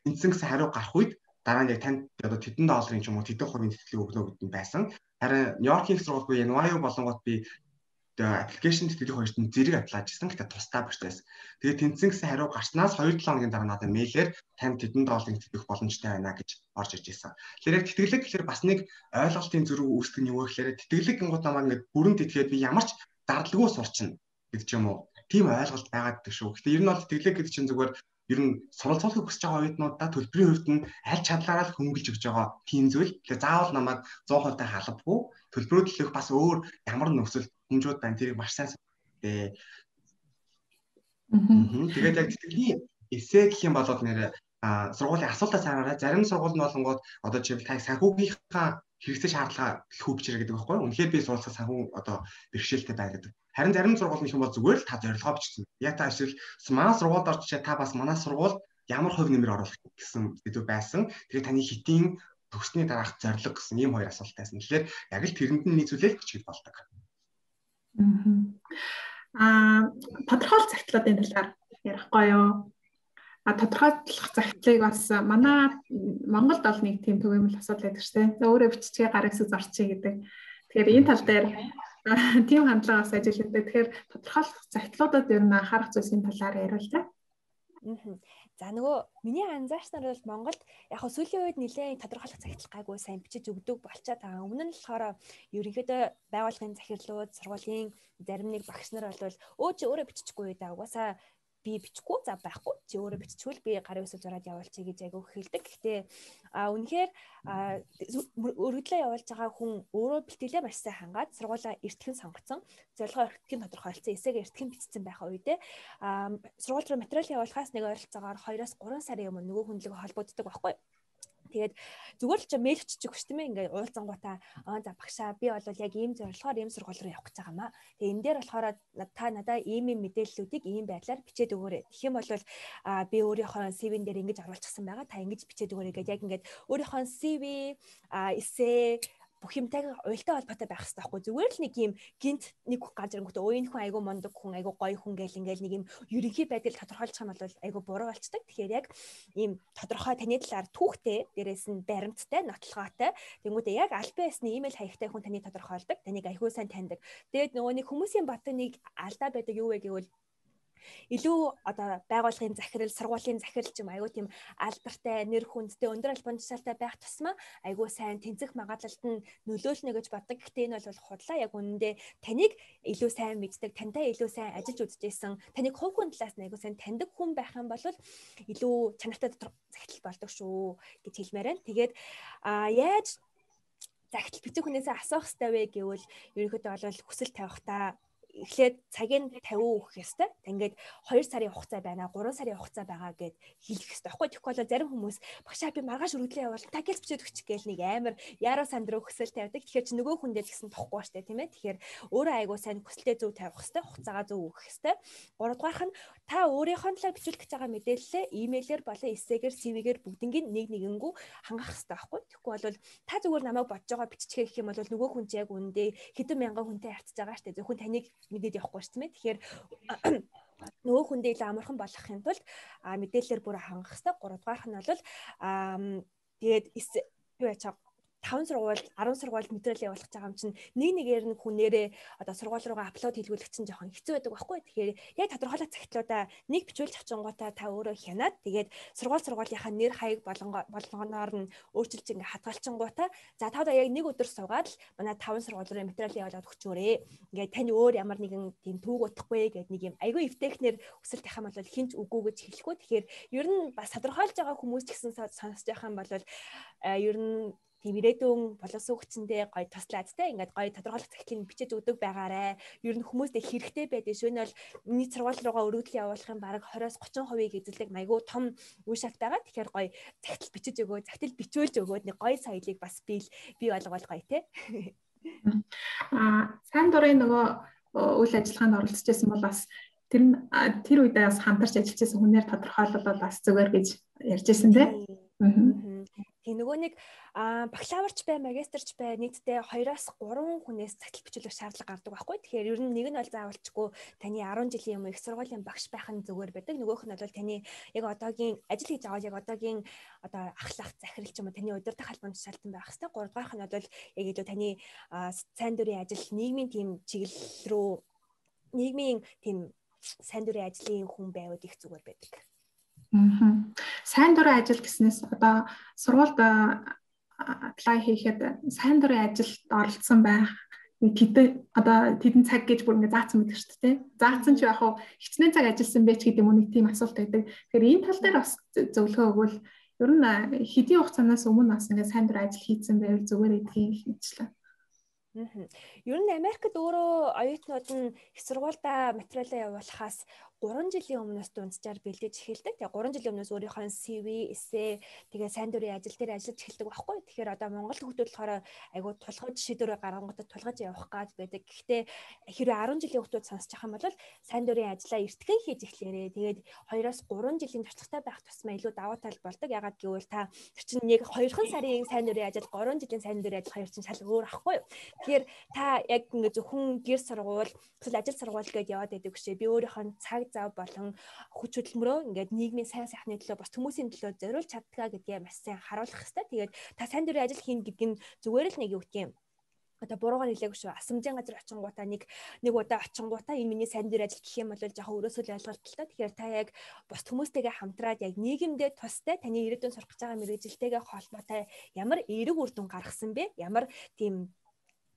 тэнцсэн гэсэн хариу гарах үед дараа нь яг танд одоо тэдэн долларын ч юм уу тэдэн хувийн тэтгэлэг өгнө гэдэг нь байсан. Харин Нью-Йоркийн сургууль NYU болонгот би аппликейшн тэтгэлэг хоёрт нь зэрэг аплайжсэн. Гэхдээ тусдаа бичсэн. Тэгээ тэнцсэн гэсэн хариу гарснаас 2-7 хоногийн дараа надад мэйлээр танд тэдэн долларын тэтгэх боломжтой байна гэж орж ирж байсан. Тэгэхээр яг тэтгэлэг гэхээр бас нэг ойлголтын зөрүү үүсгэх нь юу гэхээр тэтгэлэг гингууд намайг ингээд бүрэн тэтгээд би ямар ч зардалгүй сурчна гэдэг ч юм уу. Тийм ойлголт байгаад байдаг шүү. Гэхдээ ер нь бол тэтгэлэг гэдэг чинь зүгээр ер нь суралцуулахыг хүсэж байгаа оюутнуудаа төлбөрийн хувьд нь аль чадлаараа л хөнгөлж өгч байгаа тийм зүйл. Тэгэхээр заавал намайг 100% халбгүй төлбөрүүд төлөх бас өөр ямар нөхцөл хэмжүүд байна. Тэрийг маш сайн дээ. Тэгээд яг тэтгэлийн эсэ гэх юм бол нэр сургуулийн асуултаа цаараараа зарим сургууль нь болонгууд одоо жишээл та санхүүгийнхаа хэрэгцээ шаардлага хүү бичээрэй гэдэг байхгүй юу? Үнэхээр би суралцах санхүү одоо бэрхшээлтэй бай гэдэг. Харин зарим сургууль нэг юм бол зүгээр л та зорилгоо бичсэн. Яг та эсвэл манай сургуульд орж чаа та бас манай сургууль ямар хувь нэмэр оруулах гэсэн зүйл байсан. Тэгээд таны хитийн төгссний дараах зорилго гэсэн ийм хоёр асуулт байсан. Тэгэхээр яг л тэрэнд нь нийцүүлээд бичих болдог. Тодорхойлох загтлуудын талаар ярихгүй юу? Тодорхойлох загтлыг бас манай Монголд бол нэг тийм төгөөмөл асуудал байдаг шүү дээ. Өөрөө биччихээ гар хэсэг зорчих гэдэг. Тэгэхээр энэ тал дээр тийм хандлага бас ажилладаг. Тэгэхээр тодорхойлох загтлуудад ер нь анхаарах зүйлсийн талаар яриа л да. За нөгөө миний анзаарснаар бол Монголд яг хөө сүүлийн үед нэлээд тодорхойлох загтал гайгүй сайн бичиж өгдөг болчиход байгаа. Өмнө нь болохоор ерөнхийдөө байгууллагын захирлууд, сургуулийн зарим нэг багш нар бол чи өөрөө бичихгүй даа. Угаасаа би бичихгүй за байхгүй чи өөрөө биччихвэл би гарын үсэл зураад явуулчих гэж айгу хэлдэг. Гэхдээ үнэхээр өргөдлөө явуулж байгаа хүн өөрөө бэлтгэлээ маш сайн хангаад сургуулаа эртхэн сонгоцсон, зорилгоо эртхэн тодорхойлсон, эсээг эртхэн бичсэн байх үедээ сургууль руу материал явуулахаас нэг ойролцоогоор 2-3 сарын өмнө нөгөө хүнлэг холбогддог байхгүй. Тэгээд зүгээр л чи мэйл өччих шүү дээ. Ингээд уулзангуудаа за багшаа би бол яг ийм зорилгоор ийм сургууль руу явах гэж байгаа маа. Тэгээд энэ дээр болохоор та надад ийм мэдээллүүдийг ийм байдлаар бичээд өгөөрэй. Тэгэх юм бол би өөрийнхөө CV-н дээр ингэж оруулчихсан байгаа. Та ингэж бичээд өгөөрэй гэдэг яг ингээд өөрийнхөө CV, эссе бүх юмтай уялдаа холбоотой байх хэрэгтэй байхгүй. Зүгээр л нэг юм гинт нэг ганц зэрэгтэй ууийн хүн айгу мондөг хүн айгу гоё хүн гэл ингээл нэг юм ерөнхий байдал тодорхойлчих юм бол айгу буруу болчдаг. Тэгэхээр яг ийм тодорхой таны талаар түүхтэй, дээрээс нь баримттай, нотлогоотой. Тэнгүүдээ яг аль биесний имэйл хаягтай хүн таныг тодорхойлдог. Таныг айгу сайн таньдаг. Тэгээд нөгөө нэг хүмүүсийн батныг алдаа байдаг юу вэ гэвэл илүү одоо байгууллагын захирал, сургуулийн захирал ч юм аюу тийм алдартай, нэр хүндтэй, өндөр албан тушаалтай байх тусмаа аюу сайн тэнцэх магадлалд нь нөлөөлнө гэж боддог. Гэхдээ энэ бол худлаа яг үнэндээ таныг илүү сайн мэддэг, тантай илүү сайн ажиллаж үзэжсэн, таныг хувь хүн талаас нь аюу сайн таньдаг хүн байх юм бол илүү чанартай захирал болдог шүү гэж хэлмээр байна. Тэгээд яаж захирал бичиг хүнээсээ асуух хэрэгтэй вэ гэвэл ерөнхийдөө бол хүсэл тавихтаа эхлээд цагийн 50 өгөх ёстой. Ингээд 2 сарын хугацаа байна, 3 сарын хугацаа байгаа гэд хэлэх ёстой. Тэгэхгүй бол зарим хүмүүс багшаа би маргааш өргөдлөө явуул та гэлж бичээд өгч гээл нэг амар яруу сандруу хүсэл тавьдаг. Тэгэхээр чи нөгөө хүндээ л гэсэн тохгүй штэ тийм ээ. Тэгэхээр өөрөө айгуу сайн хүсэлтэй зөв тавих ёстой, хугацаагаа зөв өгөх ёстой. 3 дугаарх нь та өөрийнхөө талаар бичүүлэх гэж байгаа мэдээлэлээ имэйлээр болон эсээгээр CV-гээр бүгднийг нэг нэгэнгүү хангах ёстой байхгүй. Тэгэхгүй бол та зүгээр намайг бодож байгаа биччихээ гэх юм бол нөгөө хүн чи яг үндэ хэдэн мянган хүнтэй харьцаж байгаа штэ. Зөвхөн таныг мэдээд явахгүй шүү дээ. Тэгэхээр нөгөө хүндээ илүү амархан болгохын тулд мэдээлэлээр бүр хангах хэрэгтэй. 3 дугаарх нь бол тэгээд юу яачаа 5 сургууль 10 сургуульд материал явуулах байгаа юм чинь нэгээр нь хүнээрээ одоо сургууль руугаа апплод хийлгүүлэх чинь жоохон хэцүү байдаг байхгүй. Тэгэхээр яг тодорхойлох цагтлуудаа нэг бичүүлж авчингуудаа та өөрөө хянаад тэгээд сургуулийнхаа нэр хаяг болгоноор нь өөрчилж ингээ хадгалчингуудаа за та одоо яг нэг өдөр суугаад л манай 5 сургууль руу материал явуулаад өгчөөрэй. Ингээ тань өөр ямар нэгэн тийм түүх утахгүй гэдэг нэг юм айгүй эвтэхнэр хүсэл тавих юм бол хинч үгүй гэж хэлэхгүй. Тэгэхээр ер нь бас тодорхойлж байгаа хүмүүс ч гэсэн сонсож явах юм бол ер нь тийм ирээдүйн боловсон хүчиндээ гоё туслаад те ингээд гоё тодорхойлох цагтлыг бичиж өгдөг байгаарэ. Ер нь хүмүүстээ хэрэгтэй байдаг шүү. Энэ бол миний сургууль руугаа өргөдөл явуулахын бараг 20-30% эзэлдэг майгүй том үе шат байгаа. Тэгэхээр гоё цагтл бичиж өгөө, цагтл бичүүлж өгөөд нэг гоё соёлыг бас бий болгоол гоё те. Сайн дурын нөгөө үйл ажиллагаанд оролцож байсан бол бас тэр үедээ бас хамтарч ажиллаж байсан хүнээр тодорхойлол бас зүгээр гэж ярьж байсан те. Тэг нөгөө нэг бакалаврч бай, магистрч бай нийтдээ 2-3 хүнээс цагтл бичүүлэх шаардлага гардаг байхгүй. Тэгэхээр ер нь нэг нь бол заавалчгүй таны 10 жилийн юм их сургуулийн багш байх нь зүгээр байдаг. Нөгөөх нь бол таны яг одоогийн ажил хийж байгаа яг одоогийн одоо ахлах захирал ч юм уу таны удирдах албан тушаалтан байх хэрэгтэй. 3 дугаарх нь бол яг илүү таны сайн дурын ажил, нийгмийн тийм чиглэл рүү нийгмийн тийм сайн дурын ажлын хүн байвал их зүгээр байдаг. Сайн дурын ажил гэснээс одоо сургуульд apply хийхэд сайн дурын ажилд оролцсон байх тэдэн цаг гэж бүр ингэ заасан байдаг шүү дээ. Заасан ч яг хуу хичнээн цаг ажилласан бэ ч гэдэг юм уу нэг тийм асуулт байдаг. Тэгэхээр энэ тал дээр бас зөвлөгөө өгвөл ер нь хэдийн хугацаанаас өмнө бас ингэ сайн дурын ажил хийсэн байвал зүгээр гэдгийг хэлчихлээ. Ер нь Америкт өөрөө оюутнууд нь их сургуультай материалаа явуулахаас 3 жилийн өмнөөс дунджаар бэлдэж эхэлдэг. Тэгээ 3 жилийн өмнөөс өөрийнхөө CV, эссе, тэгээ сайн дурын ажил дээр ажиллаж эхэлдэг байхгүй. Тэгэхээр одоо Монгол хүүхдүүд болохоор айгуу тулгаж шийдвэрээ гаргангуудад тулгаж явах гад байдаг. Гэхдээ хэрвээ 10 жилийн хүүхдүүд сонсож байгаа юм бол сайн дурын ажлаа эртхэн хийж эхлээрээ. Тэгээд 2-3 жилийн туршлагатай байх тусмаа илүү давуу тал болдог. Ягаад гэвэл та чинь нэг 2 сарын сайн дурын ажил, 3 жилийн сайн дурын ажил хоёр чинь шал өөр ахгүй юу? Тэгэхээр та яг ингэ зөвхөн гэр сургууль, эсвэл ажил сургууль гэдээ яваад байдаг шээ. Би өөрийнхөө цаг зав болон хүч хөдөлмөрөө ингээд нийгмийн сайн сайхны төлөө бас хүмүүсийн төлөө зориулж чаддгаа гэдгээ маш сайн харуулах хэрэгтэй. Тэгээд та сайн дурын ажил хийн гэдэг нь зүгээр л нэг юу гэх юм. Одоо буруугаар хэлээгүй шүү. Асамжийн газар очингуудаа нэг удаа очингуудаа энэ миний сайн дурын ажил гэх юм бол жоохон өрөөсөө ойлголттой. Тэгэхээр та яг бус хүмүүстэйгээ хамтраад яг нийгэмдээ тустай таны ирээдүйн сурах гэж байгаа мэргэжилтэйгээ холбоотой ямар эерэг үр дүн гаргасан бэ? Ямар тийм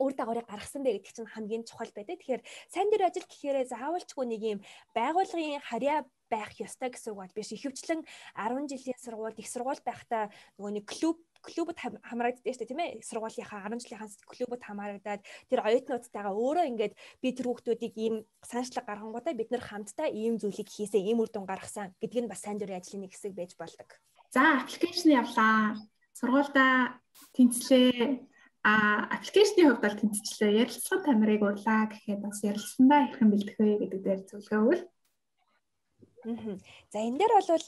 үр дагаврыг гаргасан бэ гэдэг чинь хамгийн чухал байдаг. Тэгэхээр сайн дурын ажил гэхээр заавалчгүй нэг юм байгууллагын харьяа байх ёстой гэсэн үг бол биш. Ихэвчлэн 10 жилийн сургууль, их сургууль байхдаа нөгөө нэг клубд хамрагддаг шүү дээ, тийм ээ? Сургуулийнхаа 10 жилийнхаа клубд хамрагдаад тэр оюутнуудтайгаа өөрөө ингээд би тэр хүүхдүүдийг ийм санаачлаг гаргангуудаа бид нар хамтдаа ийм зүйлийг хийсэн, ийм үр дүн гаргасан гэдэг нь бас сайн дурын ажлын нэг хэсэг байж болдог. За, аппликейшн явлаа. Сургуультай тэнцлээ. Аппликейшны хувьд бол тэнцвчлээ. Ярилцсан тамирыг урлаа гэхэд бас ярилцсандаа хэрхэн бэлдэх вэ гэдэг дээр зөвлөгөөвөл. За энэ дээр бол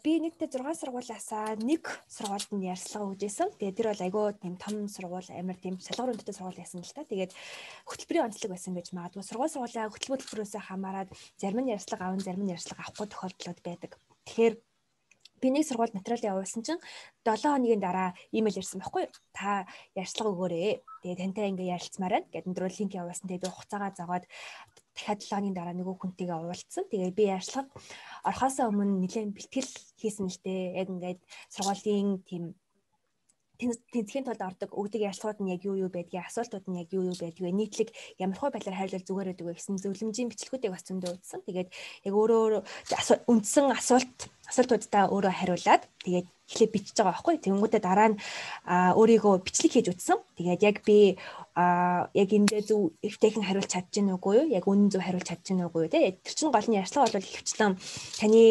би нэгдээ 6 сургуулиасаа нэг сургуульд нь ярилцлага өгж исэн. Тэгээд тэр бол айгүй тийм том сургууль, амар тийм шалгуур өндөртэй сургууль байсан л та. Тэгээд хөтөлбөрийн онцлог байсан гэж магадгүй сургуулиа хөтөлбөрөөсөө хамаарад зарим нь ярилцлага аван, зарим нь ярилцлага авахгүй тохиолдлууд байдаг. Тэгэхээр би нэг сургуульд материал явуулсан чинь 7 хоногийн дараа имэйл ирсэн байхгүй юу? Та ярилцлага өгөөрэй. Тэгээд тантай ингээ ярилцмаар байна. Гэт өндрөө линк явуулсан. Тэгээд хугацаагаа зоогоод дахиад 7 хоногийн дараа нөгөө хүнтэйгээ уулзсан. Тэгээд би ярилцлага орохоосоо өмнө нэлээд бэлтгэл хийсэн л дээ. Яг ингээд сургуулийн тийм тэнцхийн тулд ордог өгдөг ярилцлагууд нь яг юу байдгийг, асуултууд нь яг юу байдгийг, нийтлэг ямархуу байдлаар хайрлал зүгээр байдаг вэ гэсэн зөвлөмжийн бичлэгүүдийг бас зөндөө үзсэн. Тэгээд яг өөрөө үндсэн асуултуудаа өөрөө хариулаад тэгээд эхлээ бичиж байгаа байхгүй. Тэнгүүтээ дараа нь өөрийгөө бичлэг хийж үтсэн. Тэгээд яг би яг эндээ зөв эвтэйхэн хариулж чадж гин үгүй юу? Яг үнэн зөв хариулж чадж гин үгүй юу? Тэр чинь гол нь ярилцлага бол ихэвчлэн таны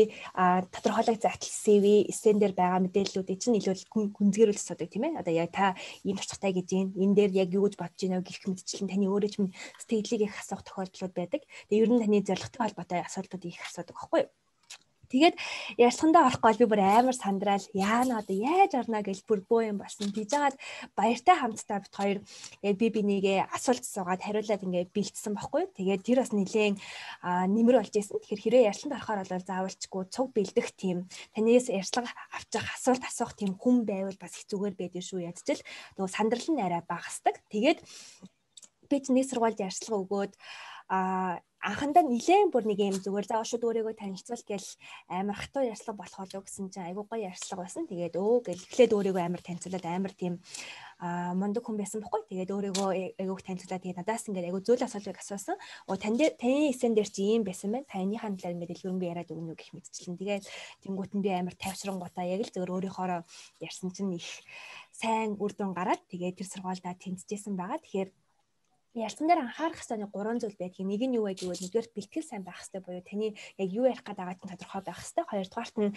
тодорхойлогдсон CV, эссен дээр байгаа мэдээллүүдийг чинь илүү гүнзгийрүүл асуудаг тийм ээ. Одоо яг та ийм туршлагатай гэж юм. Энэ дээр яг юу гэж бодож байна вэ гэх мэтчлэн таны өөрөө ч сэтгэлийг их асуух тохиолдлууд байдаг. Тэгээд ер нь таны зорилготой холбоотой асуултуудыг их асуудаг байхгүй юу? Тэгээд ярилцлагандаа орохгүй би бүр амар сандраал яана одоо яаж орно гэж бүр бөө юм болсон. Тэгж жагаад баяртай хамтдаа бит хоёр би бинийгээ асуулт суугаад хариулаад ингээд бэлдсэн байхгүй. Тэгээд тэр бас нэлээд нэмэр болж исэн. Тэгэхээр хэрэг ярилцлаганд орохоор бол заавалчгүй цуг бэлдэх тийм танаас ярилцлага авчих асуулт асуух тийм хүн байвал бас их зүгээр байдаг шүү ядчил. Нөгөө сандрал нь арай багасдаг. Тэгээд би ч нэг сургуульд ярилцлага өгөөд анхандаа нилээн бүр нэг юм зүгээр заавал шууд өөрийгөө танилцуул гэл амар хатуу ярилцлага болох болов гэсэн чинь айгүй гоё ярилцлага байсан. Тэгээд гэл эхлээд өөрийгөө амар танилцуулаад амар тийм мундаг хүн байсан бохгүй. Тэгээд өөрийгөө айгүйх танилцуулаад тэгээд надаас ингээд айгүй зөөл асуултыг асуусан. Таны эсэн дээр чи ийм байсан байна. Танийхаа талаар ингээд дэлгэрэнгүй яриад өгнө гэх мэтчлэн. Тэгээд тэнгуут нь би амар тайвшрангуудаа яг л зөвөр өөрийнхоороо ярьсан чинь их сайн үр дүн гараад тэгээд тэр сургуульдаа тэнцэжсэн байгаа. Тэгэхээр ярилцсан дээр анхаарах хэвээр 3 зүйл байдаг. Нэг нь юу вэ гэвэл нэгдүгээр бэлтгэл сайн байх хэрэгтэй буюу таны яг юу ярих гэдэг байгаа нь тодорхой байх хэрэгтэй. Хоёрдугаарт нь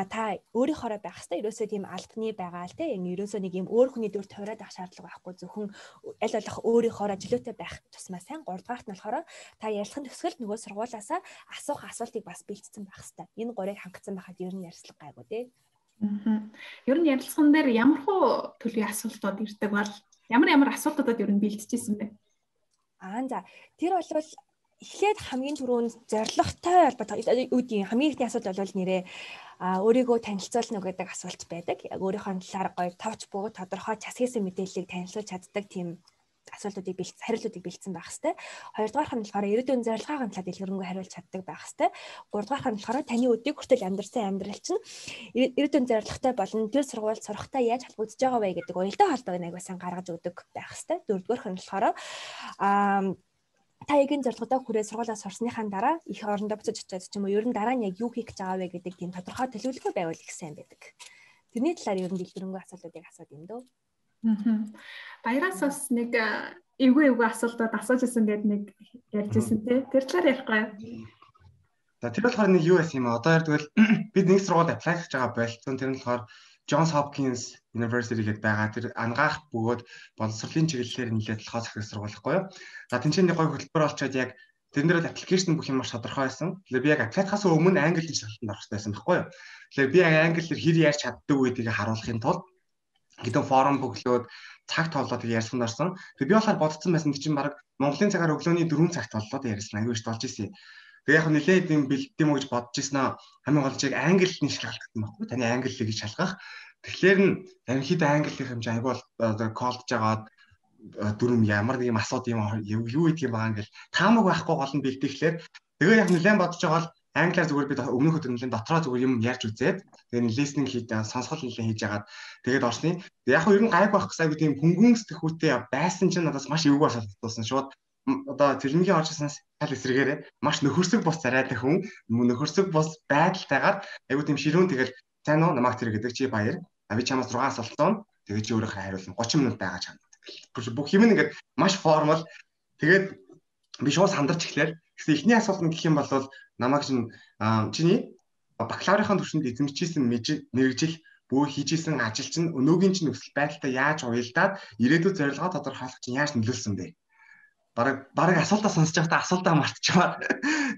та өөрийнхоороо байх хэрэгтэй. Ерөөсөө тийм албаны байгаа л те. Ерөөсөө нэг юм өөр хүний дүр тавиад авах шаардлага байхгүй. Зөвхөн аль болох өөрийнхоороо чөлөөтэй байх тусмаа сайн. Гуравдугаарт нь болохоор та ярилцлагын төгсгөл нөгөө сургуулиасаа асуух асуултыг бас бэлдсэн байх хэрэгтэй. Энэ гурыг хангацсан байхад ер нь ярилцлага гайгүй те. Ер нь ярилцлаган дээр ямар хөө төлөвийн асуултууд ирдэг бол ямар асуултуудад ер нь бэлдэжсэн бэ? За тэр бол эхлээд хамгийн түрүүнд зорилготой холбоотой үүдийн хамгийн ихний асуудал бол нэрээ өөрийгөө танилцуулна гэдэг асуулт байдаг. Яг өөрийнхөө талаар гоё товч буу тодорхой час хийсэн мэдээллийг танилцуулж чаддаг тийм асуултуудыг хариултуудыг бэлдсэн байх хэвээр. Хоёрдугаарх нь болохоор ирээдүйн зорилгын талаар дэлгэрэнгүй хариулж чаддаг байх хэвээр. Гуравдугаарх нь болохоор таны өдийг хүртэл амьдрсан амьдрал чинь ирээдүйн зорилготой болон тэр сургуульд сурахтаа яаж холбогдож байгаа вэ гэдэг уялдаа холбоог аягүй сайн гаргаж өгдөг байх хэвээр. Дөрөвдүгээрх нь болохоор та яг энэ зорилгодоо хүрээд сургуулиас сурсныхаа дараа их орондоо буцаж очиад ч юм уу ер нь дараа нь яг юу хийх гэж байгаа вэ гэдэг тийм тодорхой төлөвлөгөө байвал их сайн байдаг. Тэрний талаар ер нь дэлгэрэнгүй асуултуудыг асууд юм дөө. Баяраас бас нэг эвгүй асуултууд асууж ирсэн гэдэг нэг ярьж ирсэн тий. Тэр талаар ярихгүй юу? За тэр болохоор нэг юу байсан юм аа. Одоо тэгвэл бид нэг сургуульд apply хийж байгаа болцсон. Тэр нь болохоор Johns Hopkins University гэдэг байгаа. Тэр ангаах бөгөөд боловсролын чиглэлээр нэлээд толгой зохиох сургууль байхгүй юу? За тэнцээний гой хөтөлбөр олцоод яг тэрнээр аппликейшн бүх юм маш тодорхой байсан. Тэгэхээр би яг аппликейхаас өмнө англи хэл сургалтанд орох байсан байхгүй юу? Тэгэхээр би яг англиэр хэр ярьж чаддаг гэдгийг харуулахын тулд хэдэн форум бөглөөд цаг тоолоод ярьсан дорсон. Тэгээ би болохоор бодсон байсан чинь баг Монголын цагаар өглөөний 4 цагт боллоо ярьсан. Аюу ш болж ирсэн. Тэгээ яг нэлээд юм бэлдэм үү гэж бодож ирсэн аа. Хамгийн гол чиг англиний шалгалтсан байхгүй. Таны англиг гэж шалгах. Тэгэхээр нь ерөнхийдөө англиийн хэмжээ аюу бол колдж агаад дүрм ямар нэг юм асууд юм юу идэх юм байгаа ингээл таамаг байхгүй гол нь бэлдэхлээр тэгээ яг нэлээд бодож байгаа бол англиар зүгээр би өмнөх өдөр нэлээд дотроо зүгээр юм ярьж үзээд тэгээ listening хийж сонсгол нэлээд хийж агаад тэгээд орсны яг хөө ер нь гайг байх гэсэн тийм хөнгөн сэтгхүүтэй байсан чинь надаас маш эвгүй асуусан шууд одоо цэлмгийн орж ирсэнээс тал эсрэгээрээ маш нөхөрсөг бус царайтай хүн нөхөрсөг бус байдалтайгаар айгуу тийм ширүүн тэгэл сайн уу намайг тэр гэдэг чи баяр би чамаас 6 асуултсан тэгээ чи өөрөө хариулна 30 минут байгаа чам бүх юм ингээд маш формал тэгээд би шууд сандарч эхлэв. Гэсэн эхний асуулт нь гэх юм бол намайг чиний бакалаврын түвшинд эзэмшижсэн мэргэжил бүх хийжсэн ажил чинь өнөөгийн чинь нөхцөл байдалтай яаж уялдаад ирээдүйд зорилгоо тодорхойлох чинь яаж нөлөөлсөн бэ? Бараг асуултаа сонсож байхдаа асуултаа мартчихваа.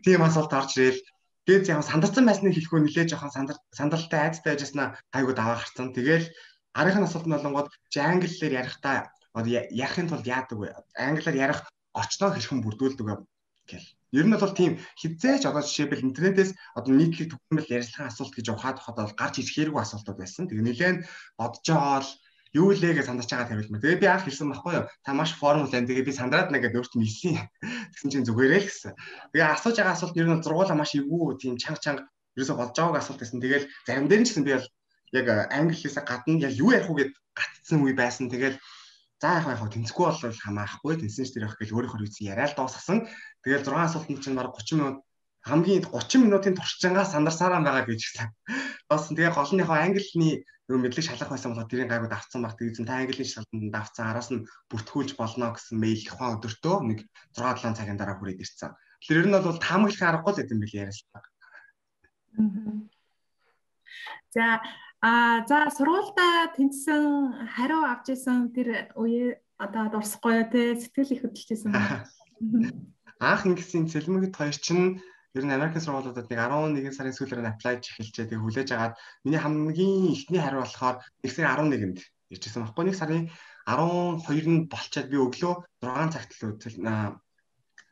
Тийм асуулт орж ирэл. Тэгээд яг сандарсан байсныг хэлэхөө нэлээд жоохон сандалтай айцтай байжснаа айгуу даваа гарцсан. Тэгэл арийнхын асуулт нь болонгод чи англиэр ярихдаа ярихын тулд яадаг вэ? Англиар ярих орчноо хэрхэн бүрдүүлдэг вэ гэл. Ер нь бол тийм хизээч одоо жишээлбэл интернетээс одоо нийтлэг төгсмөл ярилцлагын асуулт гэж ухаад хадаад гарч ирэх хэрэггүй асуултууд байсан. Тэгээ нэлээд бодож байгаа бол юу лээ гэж сандарч байгаа тавилмаа. Тэгээ би анх хэлсэн байхгүй юу? Та маш формул байна. Тэгээ би сандраад нэгээд өөртөө хэлсэн. Тэгсэн чинь зүгээрээ л гэсэн. Тэгээ асууж байгаа асуулт ер нь зургуулаа маш эвгүй тийм чанга ерөөсө болж байгааг асуулт байсан. Тэгээл зарим дээр нь ч гэсэн би бол яг англиээс гадна яг юу ярих уу гэд гатцсан үе байсан. Тэгээл за яг тэнцэхгүй бол хамаахгүй тэнсэн ч тэр их гэж өөрийнхөө үйсэн яриад дуусгасан. Тэгээд 6 асуултанд чинь баг 30 минут хамгийн 30 минутын туршлагаас сандарсараа байгаа гэж хэлсэн. Басан тэгээ гол нь яг англиний мэдлэг шалгах байсан болоод тэрийн гайгууд авцсан баг. Тэгээд та английн шалгалтанд авцсан араас нь бүртгүүлж болно гэсэн мэйл тухайн өдөртөө нэг 6-7 цагийн дараа хүрээд ирсэн. Тэгэхээр ер нь бол таамаглахын аргагүй л гэдэм билээ яриасан. За сургуультай тэнцсэн хариу авч исэн тэр үе одоо дурсахгүй те сэтгэл их хөдлөжсэн байна. Анх ингэсэн цэлмэгт хоёр чинь ер нь Америкийн сургуулиудад нэг 11 сарын сүүлээр нь apply хийхэлчээ тэг хүлээж агаад миний хамгийн ихний хариу болохоор 1 сарын 11-нд ирчихсэн байхгүй. 1 сарын 12-нд болчоод би өглөө 6 цагт л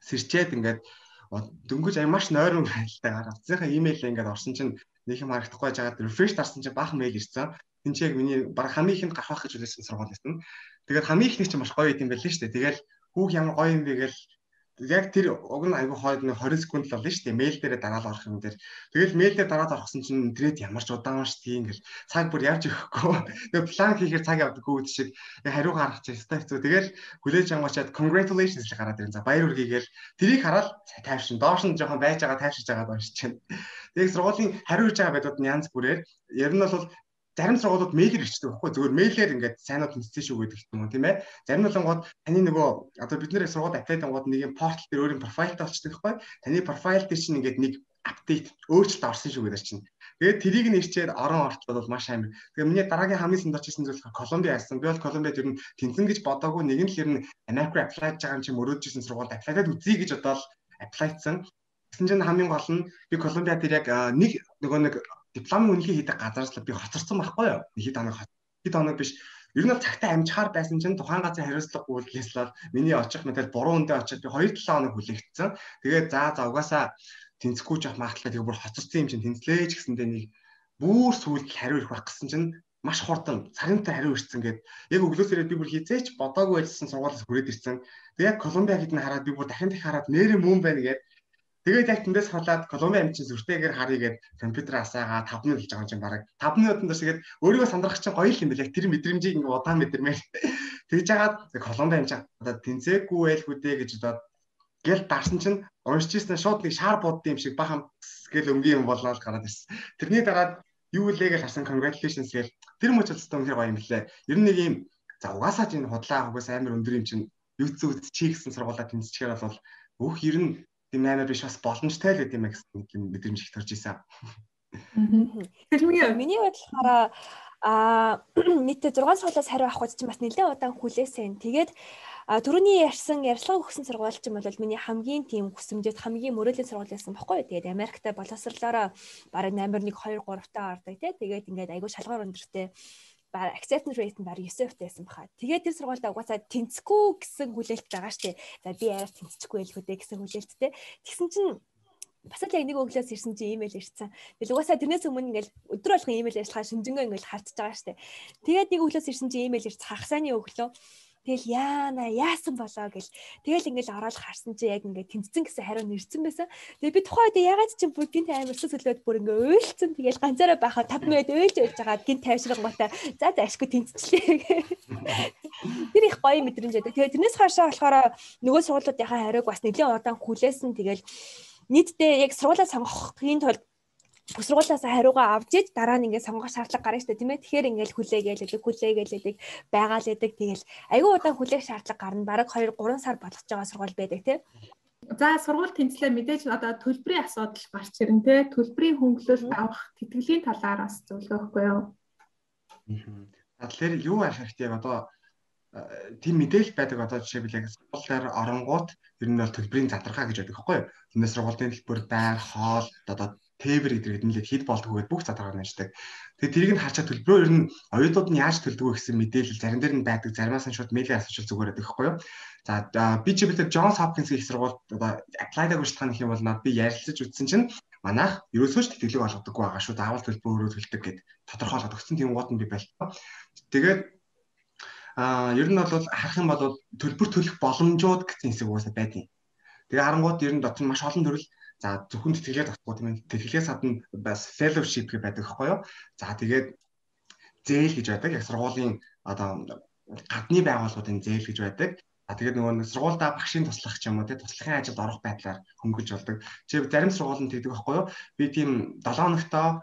сэрчээд ингээд дөнгөж маш нойрон байлтайгаар авцсныхаа имэйлээ ингээд орсон чинь нэг юм харагдахгүй жагаад refresh дарсан чинь баахан мэйл ирсэн. Тин чи яг миний баг хамгийн ихэнд гарах гэж үлээсэн сургууль байсан. Тэгээд хамгийн ихний чинь маш гоё юм байл шүү дээ. Тэгэл хүүх ямар гоё юм бэ гээл яг тэр уг нь айгүй хойд 20 секунд л болно шүү дээ. Мэйл дээрээ дараад орох юм дээр. Тэгэл мэйл дээр дараад орохсон чинь интернет ямар ч удаан ш тийм ингээл цаг бүр явж өгөхгүй. Тэгээ план хийхээр цаг явдаггүй үт шиг хариу гаргах чинь хэцүү. Тэгэл хүлээж аваачаад congratulations л гараад ирэн. За баяр хүргэегээл тэрийг хараад тайвшин доош нь жоохон байж байгаа тайвшиж байгаа доош чинь. Тэгээд сургуулийн хариу хийж байгаа байдууд нь янз бүрээр ер нь бол зарим сургуулиуд мэйлээр ирчдэг байхгүй зүгээр мэйлээр ингээд сайнууд тэнцсэн шүү гэдэг юм тийм ээ. Зарим болгоод таны нөгөө одоо бид нэр сургууль апдейт ангууд нэг юм портал дээр өөрийн профайлтай болчихдог байхгүй. Таны профайл дээр чинь ингээд нэг апдейт өөрчлөлт орсон шүү гэдэг чинь. Тэгээд тэрийг нь ирчээд орон ортлол бол маш амар. Тэгээд миний дараагийн хамгийн сандарч ирсэн зүйл Колумбиа байсан. Би бол Колумбиад ер нь тэнцэн гэж бодоагүй нэг нь л ер нь Америкт apply хийж байгаа юм чи мөрөөдж ирсэн сургуульд apply-ад үзье гэж бодоод apply-цсан. Тэгсэн чинь хамгийн гол нь би Колумбиад тэр яг нэг дипломын үнэлгээ хийдэг газараас л би хоцорсон байхгүй юу? Хэд хоног биш. Ер нь бол цагтаа амжихаар байсан чинь тухайн газрын хариуцлага гүйцэтгэлслээр миний очих мэтэл буруу үндэ очиод би 2-7 хоног хүлээгдсэн. Тэгээд за угаасаа тэнцэхгүй ч ах магадлал тэгээ бүр хоцорсон юм чинь тэнцлээч гэсэндээ нэг бүр сүүлд хариу ирэх байх гэсэн чинь маш хурдан цагаантай хариу ирсэн гээд яг өглөөс ирээд би бүр хизээч бодоогүй байсан сургуулиас хүрээд ирсэн. Тэгээд яг Колумбиа гэдгийг хараад би бүр дахин хараад нэрээ мөн байна гээд тэгээд яг тэндээс халаад Колумбиа амчин зүртэйгээр харъя гэд компьютер асаагаа 5 минут болж байгаа юм чинь бараг 5 минутанд дээрсгээд өөрийгөө сандрах чинь гоё юм байна. Яг тэр мэдрэмжийг ингээ удаан мэдэрмээр тэгж яагаад Колумбиа амчин одоо тэнцээгүй байлгүй дээ гэж бодоод гэл дарсан чинь уншижсэн шууд нэг шаар буудсан юм шиг бахан гэл өнгийн юм болоод гараад ирсэн. Тэрний дараа юу лээ гэж харсан congratulations гэл тэр мөч өстөө үнээр гоё юм лээ. Ер нь нэг юм за угаасаа чинь худлаа угаас амар өндөр юм чинь юуц чи гэсэн сургуулаа тэнцчихээр бол өөх ер нь тийм амар биш бас боломжтой л гэдэг юм гэсэн мэдрэмж их төрж исэн. Миний бодлохоор нийтдээ 6 сургуулиас хариу авах гэж чинь бас нэлээд удаан хүлээсэн. Тэгээд түрүүний ярилцлага өгсөн сургууль чинь бол миний хамгийн тийм хүсэмжэд хамгийн мөрөөдлийн сургууль байсан баггүй. Тэгээд Америкт боловсрлороо бараг номер 1 2 3 таа ордог тий. Тэгээд ингээд айгүй шалгаар өндөртэй acceptance rate нь бараг 9% байсан баха. Тэгээд тэр сургуульд угаасаа тэнцэхгүй гэсэн хүлээлт байгаа штэ. За би арай тэнцэхгүй байлгүй дээ гэсэн хүлээлттэй. Тэгсэн чинь бас л яг нэг өглөөс ирсэн чинь имэйл ирсэн. Тэгэл угаасаа тэрнээс өмнө ингээл өдөр болгон имэйл ярьцгаа шинжэнгөө ингээл харцж байгаа штэ. Тэгээд нэг өглөөс ирсэн чинь имэйл ирц хагас сайны өглөө. Тэгэл яасан болоо гэл. Тэгэл ингээл ороод харсан чи яг ингээд тэнцсэн гэсэн хариу нэрсэн байсан. Тэгээ би тухайн үед ягаад ч бүр гинт амарсаа сүлээд бүр ингээ уйлцсан. Тэгэл ганцаараа байхад 5 минут уйлж байгаа гинт тайвшрангуудаа за ашгүй тэнцчихлээ. Тэр их гоё мэдрэмж байдаг. Тэгээ тэрнээс хаашаа болохоор нөгөө сургуулиудынхаа хариуг бас нэлээд удаан хүлээсэн. Тэгэл нийтдээ яг сургуулаа сонгохын тулд сургуулиас хариугаа авч иж дараа нь ингээд сонгох шаардлага гарна шүү дээ тийм ээ. Тэгэхээр ингээд хүлээгээл байгаа л байдаг. Тэгэл аюу удаан хүлээх шаардлага гарна. Бараг 2-3 сар болгож байгаа сургууль байдаг тийм. За сургууль тэнцлээ мэдээж одоо төлбөрийн асуудал гарч ирнэ тий. Төлбөрийн хөнгөлөлт авах тэтгэлийн талаар бас зөвлөгөөхгүй юу? Тэгэхээр юу арах хэрэгтэй одоо тийм мэдээлэл байдаг одоо жишээлбэл яг сургуулиар оронгууд ер нь бол төлбөрийн задрахаа гэж байдаг байхгүй юу? Тэндээс сургуулийн төлбөр, байр, хоол одоо тээвэр гэдэг нэлээд хэд болдгоо гэдээ бүх задраар нэрчдэг. Тэгээд тэрийг нь харчаа төлбөрөө ер нь оюутнууд нь яаж төлдөг вэ гэсэн мэдээлэл зарим дээр нь байдаг, заримаас нь шууд мэйлийн асуучвал зүгээр байдаг байхгүй юу? За би ч биэлээ Джонс Хопкинсгийн их сургуульд одоо applied-аг урьдчилгааны хэм бол над би ярилцаж үзсэн чинь манайх ерөөсөө ч тэтгэлэг олгодоггүй байгаа шүү. Заавал төлбөр өөрөө төлдөг гэд тодорхойлоод өгсөн. Тийм гууд нь би байлаа. Тэгээд ер нь бол харах юм бол төлбөр төлөх боломжууд гэсэн хэсэг угаасаа байдаг. Тэгээ харангууд ер нь дотор маш олон төрөл за зөвхөн тэтгэлгээ татахгүй тийм ээ. Тэтгэлгээс гадна бас fellowship гэдэг байхгүй юу? За тэгээд зээл гэж байдаг. Яг сургуулийн одоо гадны байгууллагуудын зээл гэж байдаг. За тэгээд нөгөө сургуульдаа багшийн туслах ч юм уу тийм туслахын ажилд орох байдлаар хөнгөлж болдог. Жишээ зарим сургуулиуд тэгдэг байхгүй юу? Би тийм 7 хоногтоо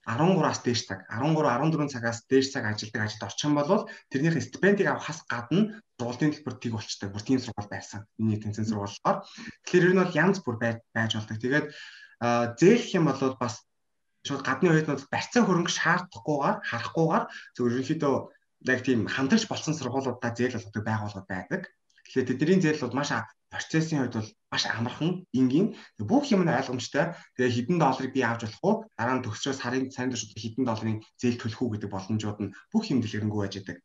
13-аас дээш цаг 13-14 цагаас дээш цаг ажилд орчих юм бол тэрнийхээ стипендийг авахаас гадна сургуулийн төлбөр тийг болчтой. Бүр тийм сургууль байсан. Миний тэнцэн сургуулиар. Тэгэхээр ер нь бол янз бүр байж болдог. Тэгээд зээлх юм бол бас шууд гадны оюутнууд барьцаа хөрөнгө шаардахгүйгээр харахгүйгээр зөв ерөнхийдөө яг тийм хамтрагч болсон сургуулиудаа зээл болгодог байгууллагууд байдаг. Тэгэхээр тэдний зээл бол маш процессын хувьд бол маш амархан, энгийн. Бүх юм нь ойлгомжтой. Тэгээ хэдэн долларыг би авч болох уу? Дараа нь төгсчөөс сарын туршид хэдэн долларын зээл төлөх үү гэдэг боломжууд нь бүх юм дэлгэрэнгүй байж байдаг.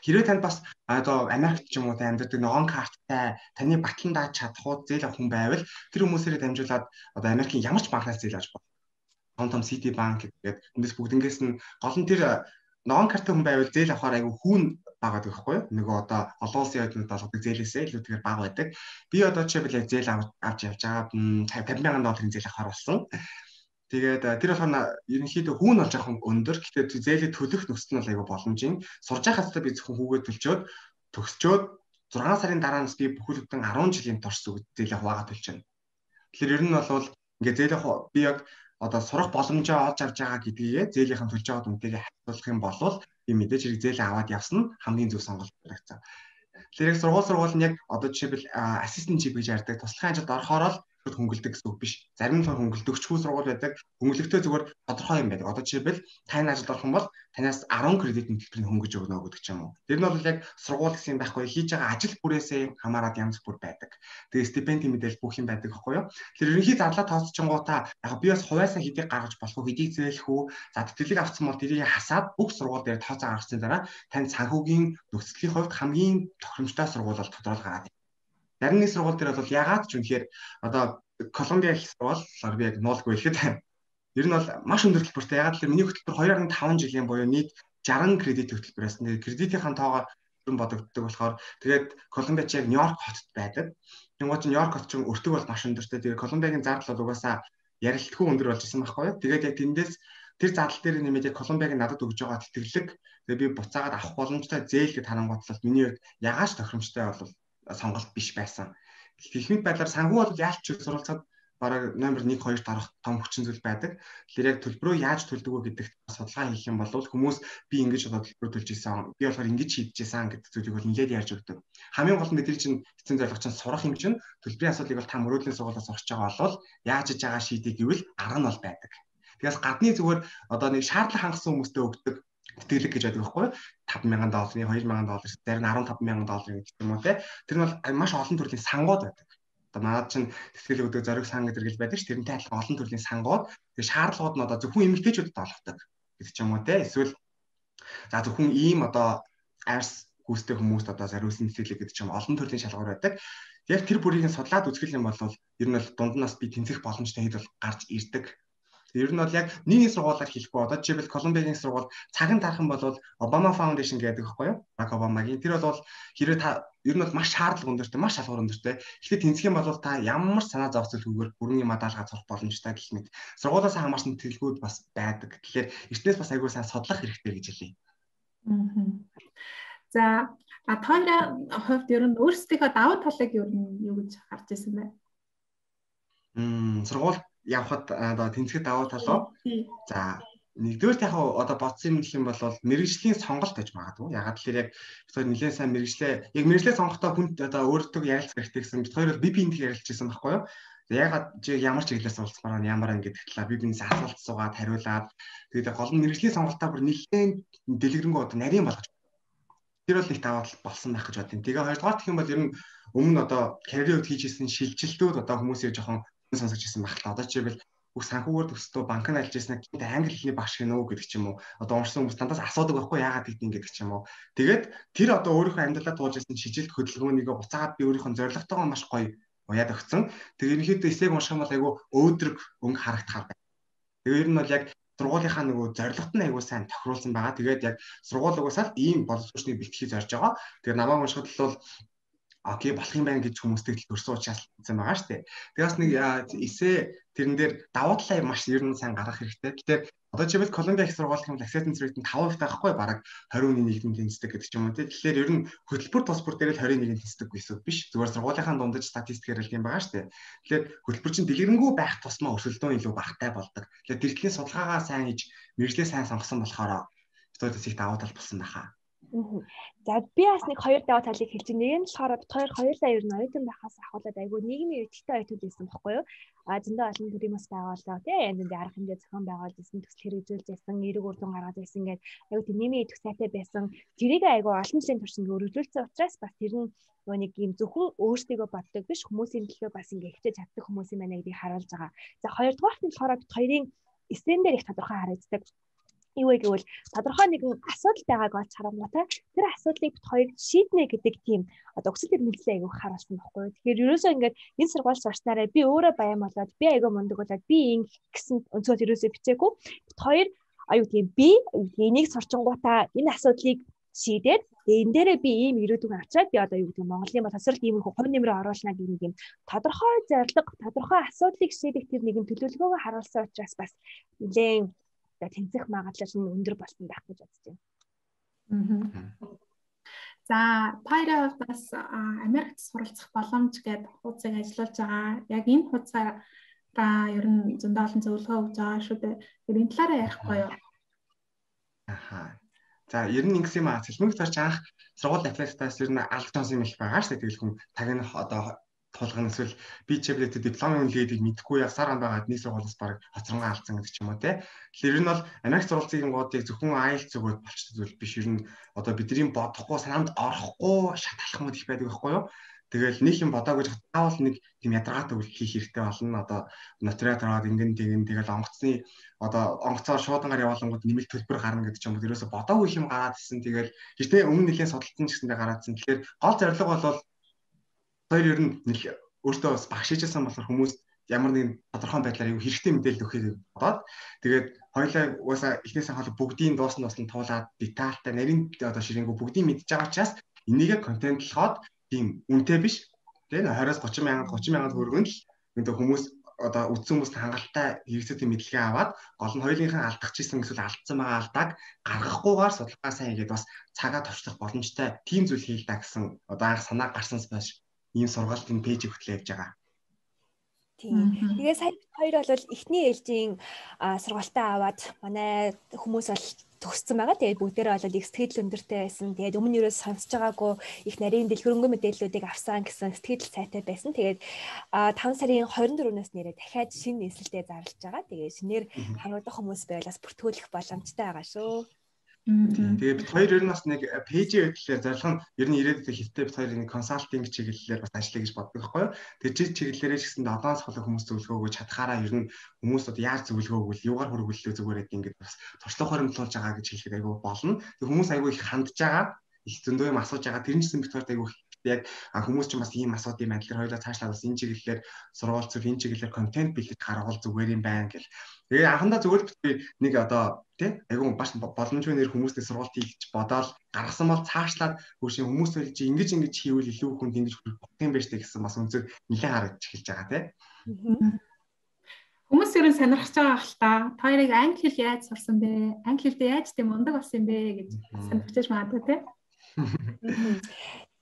Хэрвээ танд бас одоо Америкт ч юм уу амьдардаг ногоон карттай таны батлан дааж чадах уу зээл авах хүн байвал тэр хүмүүсээрээ дамжуулаад одоо Америкийн ямар ч банкнаас зээл авч болно. Том City банк гэдэг эндээс бүгднгээс нь гол нь тэр ногоон карттай хүн байвал зээл авахаар айгүй хүүн бага гэдэг байхгүй юу? Нөгөө одоо олон улсын оюутнууд олгодог зээлээсээ илүүтэйгээр бага байдаг. Би одоо жишээлбэл яг зээл авч явж байгаа 50,000 долларын зээл авахар болсон. Тэгээд тэр болохоор ерөнхийдөө хүүн бол жоохон өндөр. Гэхдээ зээлийг төлөх нөхцөл нь айгүй боломжийн. Сурж байхад би зөвхөн хүүгээ төлчөөд төгсчөөд 6 сарын дараанаас би бүхэлдэн 10 жилийн турш зээл авах төлж байна. Тэгэхээр ер нь бол ингээд зээл авах би яг одоо сурах боломжоо олж авч байгаа гэдгийг зээлийнхэн төлж байгаа үнэтэйгээ хавтуулах юм бол би мэдээж хэрэг зээл аваад явсан хамгийн зөв сонголт баригдсан. Тэгэхээр яг сургууль нь яг одоо жишээлбэл assistant chief гэж ярьдаг туслахын ажилд орохоор л хөнгөлдөг гэсэн үг биш. Зарим нь хөнгөлдөгчгүй сургууль байдаг. Хөнгөлөлтөө зүгээр тодорхой юм байдаг. Одоо жишээлбэл таны ажилд орох юм бол танаас 10 кредитийн төлбөрийг хөнгөж өгнө гэдэг ч юм уу. Тэр нь бол яг сургууль гэсэн юм байхгүй. Хийж байгаа ажил бүрээсээ хамаарат янз бүр байдаг. Тэгээ стипендийн мэдээлэл бүх юм байдаг байхгүй юу? Тэр ерөнхий зарлаа тооцчихгоотаа яг би бас хувьяасаа хэдийг гаргаж болох уу, хэдийг зээлэх үү? За тэтгэлэг авсан бол тэрийг хасаад бүх сургууль дээр тооцоо гаргасан дараа тань санхүүгийн нөхцөлийн хувьд хамгийн тохиромжтой сургууль бол тодорхойлж гараад. Зарим нэг сургууль дээр бол ягаад ч үнэхээр одоо Колумбия их сургууль би яг нуулгүй хэлэхэд ер нь бол маш өндөр төлбөртэй. Ягаад гэвэл миний хөтөлбөр 2.5 жилийн буюу нийт 60 кредит хөтөлбөрөөс. Тэгээд кредитийн тоогоор бодогддог болохоор тэгээд Колумбия ч яг Нью-Йорк хотод байдаг. Тэнгуут Нью-Йорк хот ч өртөг бол маш өндөртэй. Тэгээд Колумбиагийн зардал бол угаасаа ярилтгүй өндөр болж ирсэн байхгүй юу? Тэгээд яг тэндээс тэр зардал дээр нэмээд яг Колумбиагийн надад өгж байгаа тэтгэлэг тэгээд би буцаагаад авах боломжтой зээл гэд харангуйтлал миний хувьд ягааш тохиромжтой бол сонголт биш байсан. Техник байдлаар санхүү бол яалч суралцаад бараг номер 1 2-т орох том хүчин зүйл байдаг. Тэгэхээр яг төлбөрөө яаж төлдөг вэ гэдэгт судалгаа хийх юм бол хүмүүс би ингэж одоо төлбөрөө төлж ийсэн, би болохоор ингэж шийдэжсэн гэдэг зүйлийг бол нэлээд ярьж өгдөг. Хамгийн гол нь бидний чинь эцсийн зорилго чинь сурах юм чинь төлбөрийн асуудлыг бол та мөрөөдлийн сургуулиас сурч байгаа бол яаж иж байгаа шийдэх гэвэл арга нь бол байдаг. Тэгээс гадны зүгээр одоо нэг шаардлага хангасан хүмүүстээ өгдөг тэтгэлэг гэж байдаг байхгүй юу? $5,000, $2,000, зарим нь $15,000 гэдэг юм уу те. Тэр нь бол маш олон төрлийн сангууд байдаг. Одоо манайд чинь тэтгэлэг өгдөг зориг сан гэдэг л байдаг ш. Тэрнтэй адилхан олон төрлийн сангууд. Тэгээ шаардлагууд нь одоо зөвхөн эмэгтэйчүүдэд олгодог гэдэг ч юм уу те. Эсвэл за зөвхөн ийм одоо арьс гүйцэтгэх хүмүүст одоо зориулсан тэтгэлэг гэдэг ч юм олон төрлийн шалгуур байдаг. Яг тэр бүрийг нь судлаад үзэх юм бол ер нь бол дунднаас би тэнцэх боломжтой хэд бол гарч ирдэг. Ер нь бол яг нийгмийн сургуулиар хэлэхгүй одоо жишээлбэл Колумбиагийн сургууль цагийн дархан бол Obama Foundation гэдэг байхгүй юу? Барак Обамагийн тэр бол хэрэг та ер нь бол маш шаардлага өндөртэй, маш шалгуур өндөртэй. Гэхдээ тэнцэх юм бол та ямар санаа зовцолгүйгээр бүрэн даалгавар сурах боломжтой гэх мэт. Сургуулиас хамаарсан тэтгэлгүүд бас байдаг. Тэгэхээр эртнээс бас аягүй сайн судлах хэрэгтэй гэж хэлье. За тооны хувьд ер нь өөрсдийнхөө давуу талыг ер нь юу гэж харж ирсэн бэ? Сургууль явхад одоо тэнцэхэд давуу талаа. За нэгдүгээр яг одоо бодсон юм гэх юм бол мэрэгжлийн сонголт гэж магадгүй. Ягаад гэхээр яг бид нэлээд сайн мэрэгжлээ яг мэрэгжлээ сонгохдоо хүнд одоо өөртөө ярилцах хэрэгтэй гэсэн бид хоёр бол бие биендээ ярилцчихсан байхгүй юу? Ягаад ямар чиглэлээр суралцмаар ямар гэдэг талаа бие биенээс асуулт суугаад хариулаад тэгээд гол нь мэрэгжлийн сонголтоо бүр нэлээд дэлгэрэнгүй одоо нарийн болгож тэр бол их даваа тал болсон байх гэж бодъё. Тэгээ хоёрдугаар гэх юм бол ер нь өмнө одоо карьерийн үед хийж исэн шилжилтүүд одоо хүмүүсийг жоохон сонсож ирсэн байх л та. Одоо жишээлбэл бүх санхүүгээр төсөлтөө банкнд ажиллаж ирсэн гэнэ англи хэлний багш гэнэ үү гэдэг ч юм уу. Одоо уншсан хүмүүс дандаас асуудаг байхгүй яагаад гэдгийг гэдэг ч юм уу. Тэгээд тэр одоо өөрийнхөө амьдралаа туулж ирсэн шижилт хөдөлгөөнийг буцаагаад би өөрийнхөө зорилготойгоо маш гоё уяад өгсөн. Тэгээд ерөнхийдөө эсэйг унших юм бол айгүй өөдрөг өнгө харагдахаар байна. Тэгээд ер нь бол яг сургуулийнхаа нөгөө зорилгот нь айгүй сайн тохируулсан байгаа. Тэгээд яг сургуулиугаас л ийм боловсролчныг бэлтгэхийг зорж байгаа. Тэгээд намайг уншихад бол окей болох юм байна гэж хүмүүстэй төрсөн учраас хэлсэн байгаа шүү дээ. Тэгээс нэг эсээ тэрэн дээр давуу талаа маш ер нь сайн гаргах хэрэгтэй. Тэгэхээр одоо жишээлбэл Колумбиа их сургууль юм acceptance rate нь 5% байхгүй бараг 21-нд тэнцдэг гэдэг ч юм уу тийм. Тэгэхээр ер нь хөтөлбөр тус бүр дээр л 21-нд тэнцдэг гэсэн үг биш. Зүгээр сургуулийнхаа дундаж статистикээр л юм байгаа шүү дээ. Тэгэхээр хөтөлбөр чинь дэлгэрэнгүй байх тусмаа өрсөлдөөн илүү багатай болдог. Тэгэхээр тэртлийн судалгаагаа сайн хийж мэргэжлээ сайн сонгосон болохоор өөртөө их давуу тал болсон байхаа. За би бас нэг хоёр даваа талыг хэлж байна. Нэг нь болохоор бид хоёулаа ер нь оюутан байхаас ахуулаад айгүй нийгмийн эрхтэй оюутан байсан байхгүй юу? Зөндөө олон төрлийн бас байгууллаа тий янз бүрийн арга хэмжээ зохион байгуулж ирсэн, төсөл хэрэгжүүлж ирсэн, эерэг үр дүн гаргаж ирсэн гэдэг айгүй тийм нийгмийн эрх сайтай байсан. Тэрийг айгүй олон жилийн турш ингээ өргөжүүлсэн учраас бас тэр нь нэг юм зөвхөн өөрсдийгөө боддог биш хүмүүсийн төлөө бас ингээ ихтэй чаддаг хүмүүс юм байна гэдгийг харуулж байгаа. За хоёрдугаарт нь болохоор бид хоёрын эсрэн дээр их тодорхой харагддаг. Юу вэ гэвэл тодорхой нэгэн асуудал байгааг олж харангуйтай тэр асуудлыг бид хоёр шийднэ гэдэг тийм одоо өсөлт эрмэлзлээ айгүйх харуулсан байхгүй. Тэгэхээр ерөөсөө ингээд энэ сургууль сурснараа би өөрөө баян болоод би айгүй мундаг болоод би ингэ гэсэн өнцгөөс ерөөсөө бичээгүй. Бид хоёр аюу тийм би энийг сурчингуудаа энэ асуудлыг шийдээд энэ дээрээ би ийм ирээдүг авчираад би одоо юу гэдэг Монголын бол тасралт иймэрхүү хувь нэмрээ оруулна гэх нэг юм тодорхой зорилго тодорхой асуудлыг шийдэх тэр нэгэн төлөвлөгөөгөө харуулсан учраас бас нэлээд тэнцэх магадлал нь өндөр болсон байх гэж бодож байна. За, хоёрын хувьд бас Америкт суралцах боломж гэдэг хуудсыг ажиллуулж байгаа. Яг энэ хуудасаараа ер нь зөндөө олон зөвлөгөө өгж байгаа шүү дээ. Тэр энэ талаараа ярихгүй юу? За, ер нь ингэсэн юм аа. Цэлмэг цааш анх сургууль аппликатаас ер нь алж сонсон юм их байгаа шүү дээ. Тэгэл хүн таг нь одоо тулгын эсвэл би чиглэлтэй дипломын үнэлгээдийг мэдэхгүй явсаар байгаа нэг сургуулиас баг хоцронгаа алдсан гэдэг ч юм уу те. Тэгэхээр ер нь бол Америк сурвалжын гуудыг зөвхөн IELTS зүгөөд болчихдог зүйл биш. Ер нь одоо бидний бодохгүй санаанд орохгүй шаталхмууд их байдаг байхгүй юу? Тэгэл нэг юм бодоагүй таавал нэг тийм ядаргаатай үйл хийх хэрэгтэй болно. Одоо нотариат ороод ингэн тэгэл онгоцны одоо онгоцоор шуудангаар явуулангууд нэмэлт төлбөр гарна гэдэг ч юм уу. Ерөөсө бодоагүй юм гараад ирсэн. Тэгэл хэрвээ өмнө нэлээд судалсан ч гэсэндээ гараадсан. Тэгэхээр гол зорилго бол хоёр ер нь өөртөө бас багш хийжсэн болохоор хүмүүс ямар нэгэн тодорхой байдлаар аюу хэрэгтэй мэдээлэл өгөхийг бодоод тэгээд хоёулаа угаасаа эхнээсээ хол бүгдийн дуусна туулаад детальтай нарийн одоо ширээнгүү бүгдийг мэдж байгаа учраас энийгээ контентлоход тийм үнэтэй биш тийм 20-30 мянган төгрөгөнд л энэ хүмүүс одоо үдсэн хүмүүст хангалттай хэрэгцээтэй мэдлэгээ аваад гол нь хоёулынхаа алдчихсан эсвэл алдсан байгаа алдааг гаргахгүйгээр судалгаа сайн хийгээд бас цагаа товчлох боломжтой тийм зүйл хийл та гэсэн одоо анх санаа гарсанс байж ийм сургалтын пэйжийг хөтлөө явж байгаа. Тийм. Тэгээ сая хоёр бол эхний ээлжийн сургалтаа аваад манай хүмүүс бол төгссөн байгаа. Тэгээд бүгдээрээ болоод их сэтгэл өндөртэй байсан. Тэгээд өмнө нь ерөөс сонсож байгаагүй их нарийн дэлгэрэнгүй мэдээллүүдийг авсан гэсэн сэтгэл сайтай байсан. Тэгээд 5 сарын 24-өөс нэрээ дахиад шинэ нийслэлдээ зарлж байгаа. Тэгээд шинээр хамрагдах хүмүүс байвал бас бүртгүүлэх боломжтой байгаа шүү. Тэгээ бид хоёр ер нь бас нэг пэйжийн хөтлөлөөр зорилго нь ер нь ирээдүйд хиттэй бид хоёр нэг консалтинг чиглэлээр бас ажиллая гэж боддог байхгүй юу. Тэгээ чиглэлээрээ ч гэсэн одоос холоо хүмүүс зөвлөгөөгөө чадхаараа ер нь хүмүүс одоо яаж зөвлөгөөгөл юугаар хөрвүүлээ зүгээрээ ингээд бас туршлага хөрөмтлүүлж байгаа гэж хэлэхэд айгүй болно. Тэгээ хүмүүс айгүй их хандж байгаа, их зөндөө юм асууж байгаа. Тэр нь ч гэсэн бид хоёрт айгүй яг хүмүүс ч бас ийм асуудыг байна. Тэгэхээр хоёулаа цаашлаад бас энэ чиглэлээр сургууль энэ чиглэлээр контент бэлдэж гаргавал зүгээр юм байна гэл. Тэгээ анхандаа зүгээр би нэг одоо тий айгүй баш боломжгүй нэр хүмүүстэй сургалт хийх гэж бодоод гаргасан бол цаашлаад хөршин хүмүүс байж ингэж хийвэл илүү хүнд ингэж болох юм байна штэ гэсэн бас үнцэг нэлээд харагдаж эхэлж байгаа тий. Хүмүүс ерөн сонирхож байгаа хэл та. Хоёрыг англи хэл яаж сурсан бэ? Англи хэлдээ яаж тийм ундаг болсон юм бэ гэж сонирхож магадгүй тий.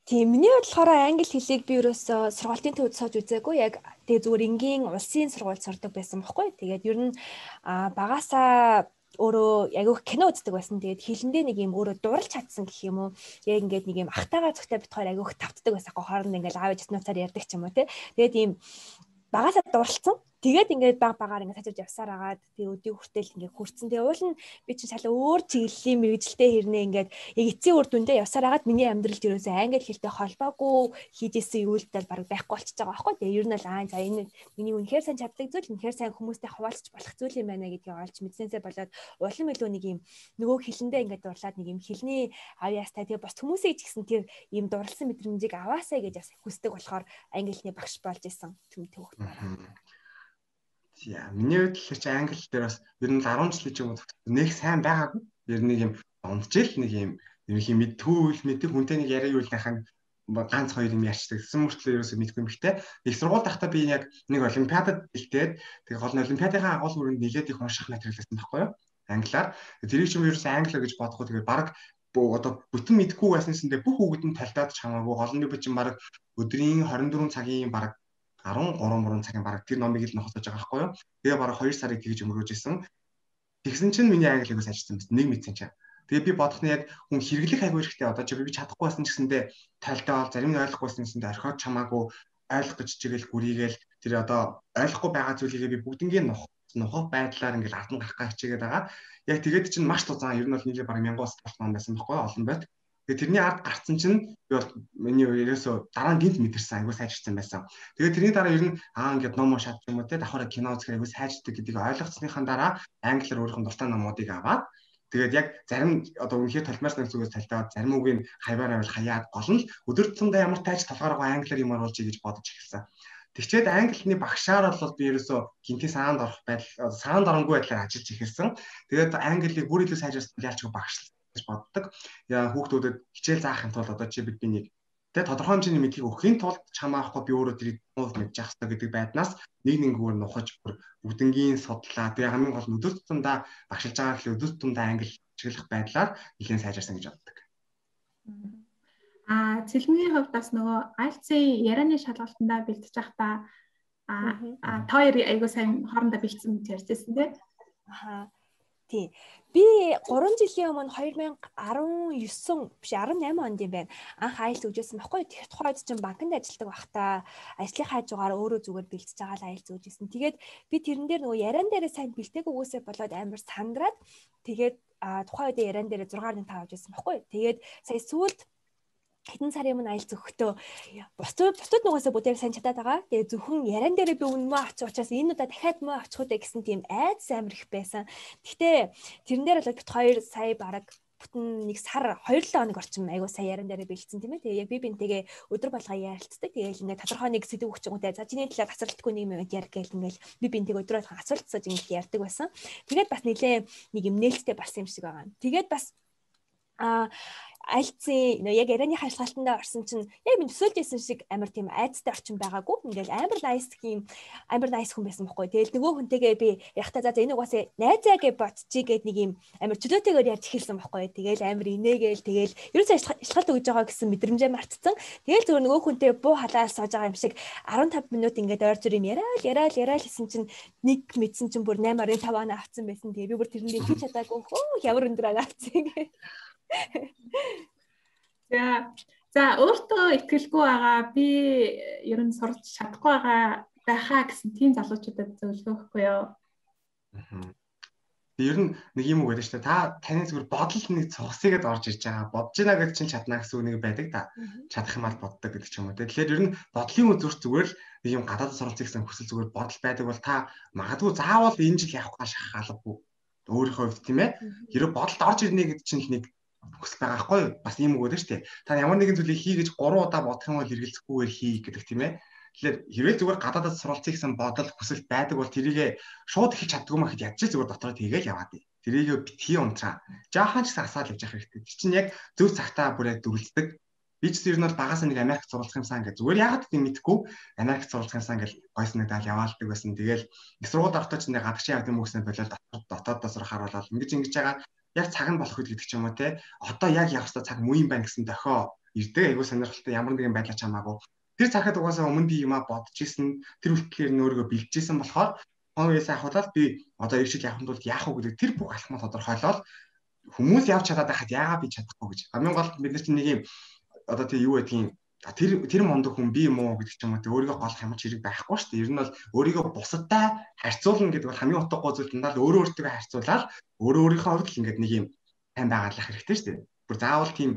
Тийм миний болохоор англи хэлийг би ерөөсөө сургалтын төвд сууж үзээгүй. Яг тэгээ зүгээр энгийн улсын сургууль сурдаг байсан байхгүй. Тэгээд ер нь багасаа өөрөө айгүйх кино үздэг байсан. Тэгээд хэлэндээ нэг юм өөрөө дурлж чадсан гэх юм уу. Яг ингээд нэг юм ахтайгаа зүгтээ бит хоёр айгүйх тавтдаг байсан. Хооронд ингээд аав ээж нууцаар ярьдаг ч юм уу тий. Тэгээд ийм багасаа дурлцсан. Тэгээд ингээд багаар ингээд сажиж явсаар агаад тэгээ өдөө хүртэл ингээд хүрцэн. Тэгээ уул нь би чинь шал өөр чиглэлийн мэрэгжилтэй хэрнээ ингээд яг эцсийн үр дүндээ явсаар агаад миний амьдралд ерөөсөө англи хэлтэй холбоогүй хийжсэн юу л даа баг байхгүй болчихж байгаа байхгүй. Тэгээ ер нь л за энэ миний үнэхээр сайн чаддаг зүйл, үнэхээр сайн хүмүүстэй хуваалцах болох зүйл юм байна гэдгийг олж мэдсэнсээ болоод улам илүү нэг юм нөгөө хэлэндээ ингээд дурлаад нэг юм хэлний авьяастай тэгээ бос хүмүүсийг ч гэсэн тэр ийм дурлсан мэдрэмжийг аваасаа гэж бас хүсдэг болохоор англи хэлний багш болж исэн төмтэй хөх. Яа, миний хувьд л чи англи дээр бас ер нь 10 жил ч юм уу нэг сайн байгаагүй. Ер нь нэг юм онцжил нэг юм юм мэддэг хүнтэй нэг яриа юу л нахаа ганц хоёр юм ярьчдаг. Тэсэн мөртлөө ерөөсөө мэдгүй юм ихтэй. Их сургууль тахта би яг нэг олимпиадад бэлдээд тэгээ гол нь олимпиадынхаа агуул хүрээнд нэлээд их унших материалсэн байхгүй юу? Англиар. Тэрийг ч юм ерөөсөө англиар гэж бодохгүй тэгээ баг одоо бүтэн мэдгүй байснасэндээ бүх үгэд нь талдаад ч хамаагүй гол нь би чинь баг өдрийн 24 цагийн баг 13 цагийн бараг тэр номыг л нохосож байгаа байхгүй юу. Тэгээ бараг 2 сарыг тэгж өнгөрөөж исэн. Тэгсэн чинь миний англиг сайжирсан байсан. Нэг мэдсэн чинь. Тэгээ би бодох нь яг хүн хэрэглэх аягүй хэрэгтэй. Одоо чи би чадахгүй байсан ч гэсэндээ тайлтаа зарим нь ойлгохгүй байсан гэсэндээ орхиод чамаагүй ойлгох гэж чигээл гүрийгээл тэр одоо ойлгохгүй байгаа зүйлийгээ би бүгднгийн нухах байдлаар ингээл ард нь гарах хичээгээд байгаа. Яг тэгээд чинь маш тузаан ер нь бол нийлээ бараг 1000 ус болсон байсан байхгүй юу. Олон байт. Тэгээ тэрний ард гарцсан чинь би бол миний ерөөсөө дараа нь гинт мэдэрсэн аягүй сайжирсан байсан. Тэгээ тэрний дараа ер нь ингээд ном уншаад юм уу те давхар кино үзэх аягүй сайжирдаг гэдгийг ойлгоцсныхаа дараа англиар өөрийнх нь дуртай номуудыг аваад тэгээд яг зарим одоо үнэхээр толмоос нэг зүгээс талтаад зарим үгийг хаваар хаяад гол нь өдөр тутамдаа ямар тааж толгоороо англиар юм оруулж гэж бодож эхэлсэн. Тэгчээд англиний багшаар бол би ерөөсөө гинти саанд орох байдал саанд оронгүй байдлаар ажиллаж эхэлсэн. Тэгээд англиг бүр илүү сайжруулсан ялч багш гэж боддог. Яа хүүхдүүдэд хичээл заахын тулд одоо чи бидний нэг тэгээ тодорхой хэмжээний мэдлэг өгөхийн тулд чамаахгүй би өөрөө тэрийг мэдчих хэрэгтэй гэдэг байднаас нэгнгээр нухаж бүгднгийн судлаа. Тэгээ хамгийн гол нь өдөр тутамдаа багшилж байгаа гэхэл өдөр тутамдаа англи чиглэх байдлаар нэлээд сайжирсан гэж боддог. Цэлмгийн хувьд бас нөгөө IELTS-ийн ярианы шалгалтандаа бэлтэж байхдаа та хоёр айгуу сайн хоорондоо бэлдсэн гэж ярьжсэн тийм. Тий. Би 3 жилийн өмнө 2019 биш 18 онд юм байна. Анх IELTS өгжсэн байхгүй. Тэр тухайд чинь банкнд ажилладаг байхдаа ажлын хажуугаар өөрөө зүгээр бэлтэж байгаа л IELTS өгжсэн. Тэгээд би тэрэн дээр нөгөө яриан дээрээ сайн бэлтээг өгөөсэй болоод амар сандраад тэгээд тухайн үед яриан дээрээ 6.5 авжсэн байхгүй. Тэгээд сая сүүлд хэдэн сарын өмнө IELTS өгөхдөө бусдад нугасаа бүгдээр сайн чадаад байгаа. Тэгээ зөвхөн яриан дээрээ би үнэн мөө авчих учраас энэ удаа дахиад мөө авчих уу гэсэн тийм айдас амир их байсан. Гэхдээ тэрэн дээр бол бит 2 сая бараг бүтэн нэг сар 2-7 хоног орчим айгуу сая яриан дээрээ бэлдсэн тийм ээ. Тэгээ яг би бинтэйгээ өдөр болгоо ярилцдаг. Тэгээ ингээд тодорхой нэг сэдв өгчөнгүүтэй за чиний талаар асуултгүй нэг юм ярих гээл ингээд би бинтэйгээ өдөр болгоо асуултсаж ингээд ярьдаг байсан. Тэгээд бас нэлээ нэг юм нээлттэй болсон юм шиг байгаа. Тэгээд бас альцын яг ярианы хашгалтандаа орсон чинь яг би төсөөлж байсан шиг амар тийм айцтай орчин байгаагүй. Ингээл амар nice хүн байсан байхгүй. Тэгэл нөгөө хүнтэйгээ би яхта за энэ угаасаа найзаа гэж бодчих гээд нэг юм амар чөлөөтэйгээр ярьж эхэлсэн байхгүй. Тэгэл амар инээгээл тэгэл ерөөсөө шалгалт өгж байгаа гэсэн мэдрэмжээ мартцсан. Тэгэл зөвхөн нөгөө хүнтэй буу халаал сууж байгаа юм шиг 15 минут ингээд ойр зүрийн яриад гэсэн чинь нэг мэдсэн чинь бүр 8.5 оноо авцсан байсан. Тэгээ би бүр тэрэндээ хийж чадаагүй. Ямар өндөр оноо авцсан гээ. За өөртөө итгэлгүй байгаа би ер нь сурч чадахгүй байхаа гэсэн тийм залуучуудад зөвлөгөөхгүй юу? Ер нь нэг юм уу гэдэг чинь таны зүгээр бодол нэг цогсыгээд орж ирж байгаа. Бодож байна гэж чинь чадна гэсэн үг нэг байдаг та. Чадах юм бол боддог гэдэг ч юм уу. Тэгэхээр ер нь бодлын үзүүр зүгээр л нэг юм гадаад суралцах гэсэн хүсэл зүгээр бодол байдаг бол та магадгүй заавал энэ жил явах гал шахалгагүй. Өөрийнхөө хувьд тийм ээ. Хэрэв бодолд орж ирнэ гэдэг чинь нэг хүсэл байгаа хгүй бас юм өгөөд нь шүү дээ. Та ямар нэгэн зүйлийг хий гэж 3 удаа бодох юм бол эргэлзэхгүйгээр хий гэдэг тийм ээ. Тэгэхээр хэрвээ зүгээр гадаадд суралцах гэсэн бодол хүсэл байдаг бол тэрийг шууд ихэж чаддгүй махад ядчих зүгээр дотроо хийгээл яваад. Тэрийг битгий унтраа. Жаахан ч гэсэн асаал явж явах хэрэгтэй. Тэр чинь яг зөв цагтаа бүр яг дүрлдэг. Би ч ер нь бол багасаа нэг Америкт суралцах юмсан гэж зүгээр яагаад гэвэл мэдгүй Америкт суралцах юмсан гэж гойс нэг даал яваалдаг байсан. Тэгэл их сургууль орохтой ч нэг гадагшаа явд юм угсаа болоод дотооддоо сурахаар болоод ингэж байгаа яг цаг нь болох үед гэдэг ч юм уу те. Одоо яг явах ёстой цаг муу юм байна гэсэн дохио ирдэг. Айгуу сонирхолтой ямар нэгэн байдлаар чамаагүй. Тэр цагт угаасаа өмнө би юмаа бодож исэн тэр үлтгэхээр нөөргөө бэлджсэн болохоор хооёс ахуулаад би одоо ирж явахын тулд яах вэ гэдэг тэр бүх алхмаа тодорхойлоод хүмүүс явж чадаад байхад яагаад би чадахгүй гэж. Хамгийн гол бид нар чинь нэг юм одоо тий юу гэдгийг тэр мондо хүн би юм уу гэдэг ч юм уу өөрийгөө голох ямар ч хэрэг байхгүй шүү дээ. Ер нь бол өөрийгөө бусадтай харьцуулна гэдэг бол хамгийн утгагүй зүйл дандаа л өөрөө өөртөө харьцуулаад өөрийнхөө хувьд л ингээд нэг юм тань байгаалах хэрэгтэй шүү дээ. Бүр заавал тийм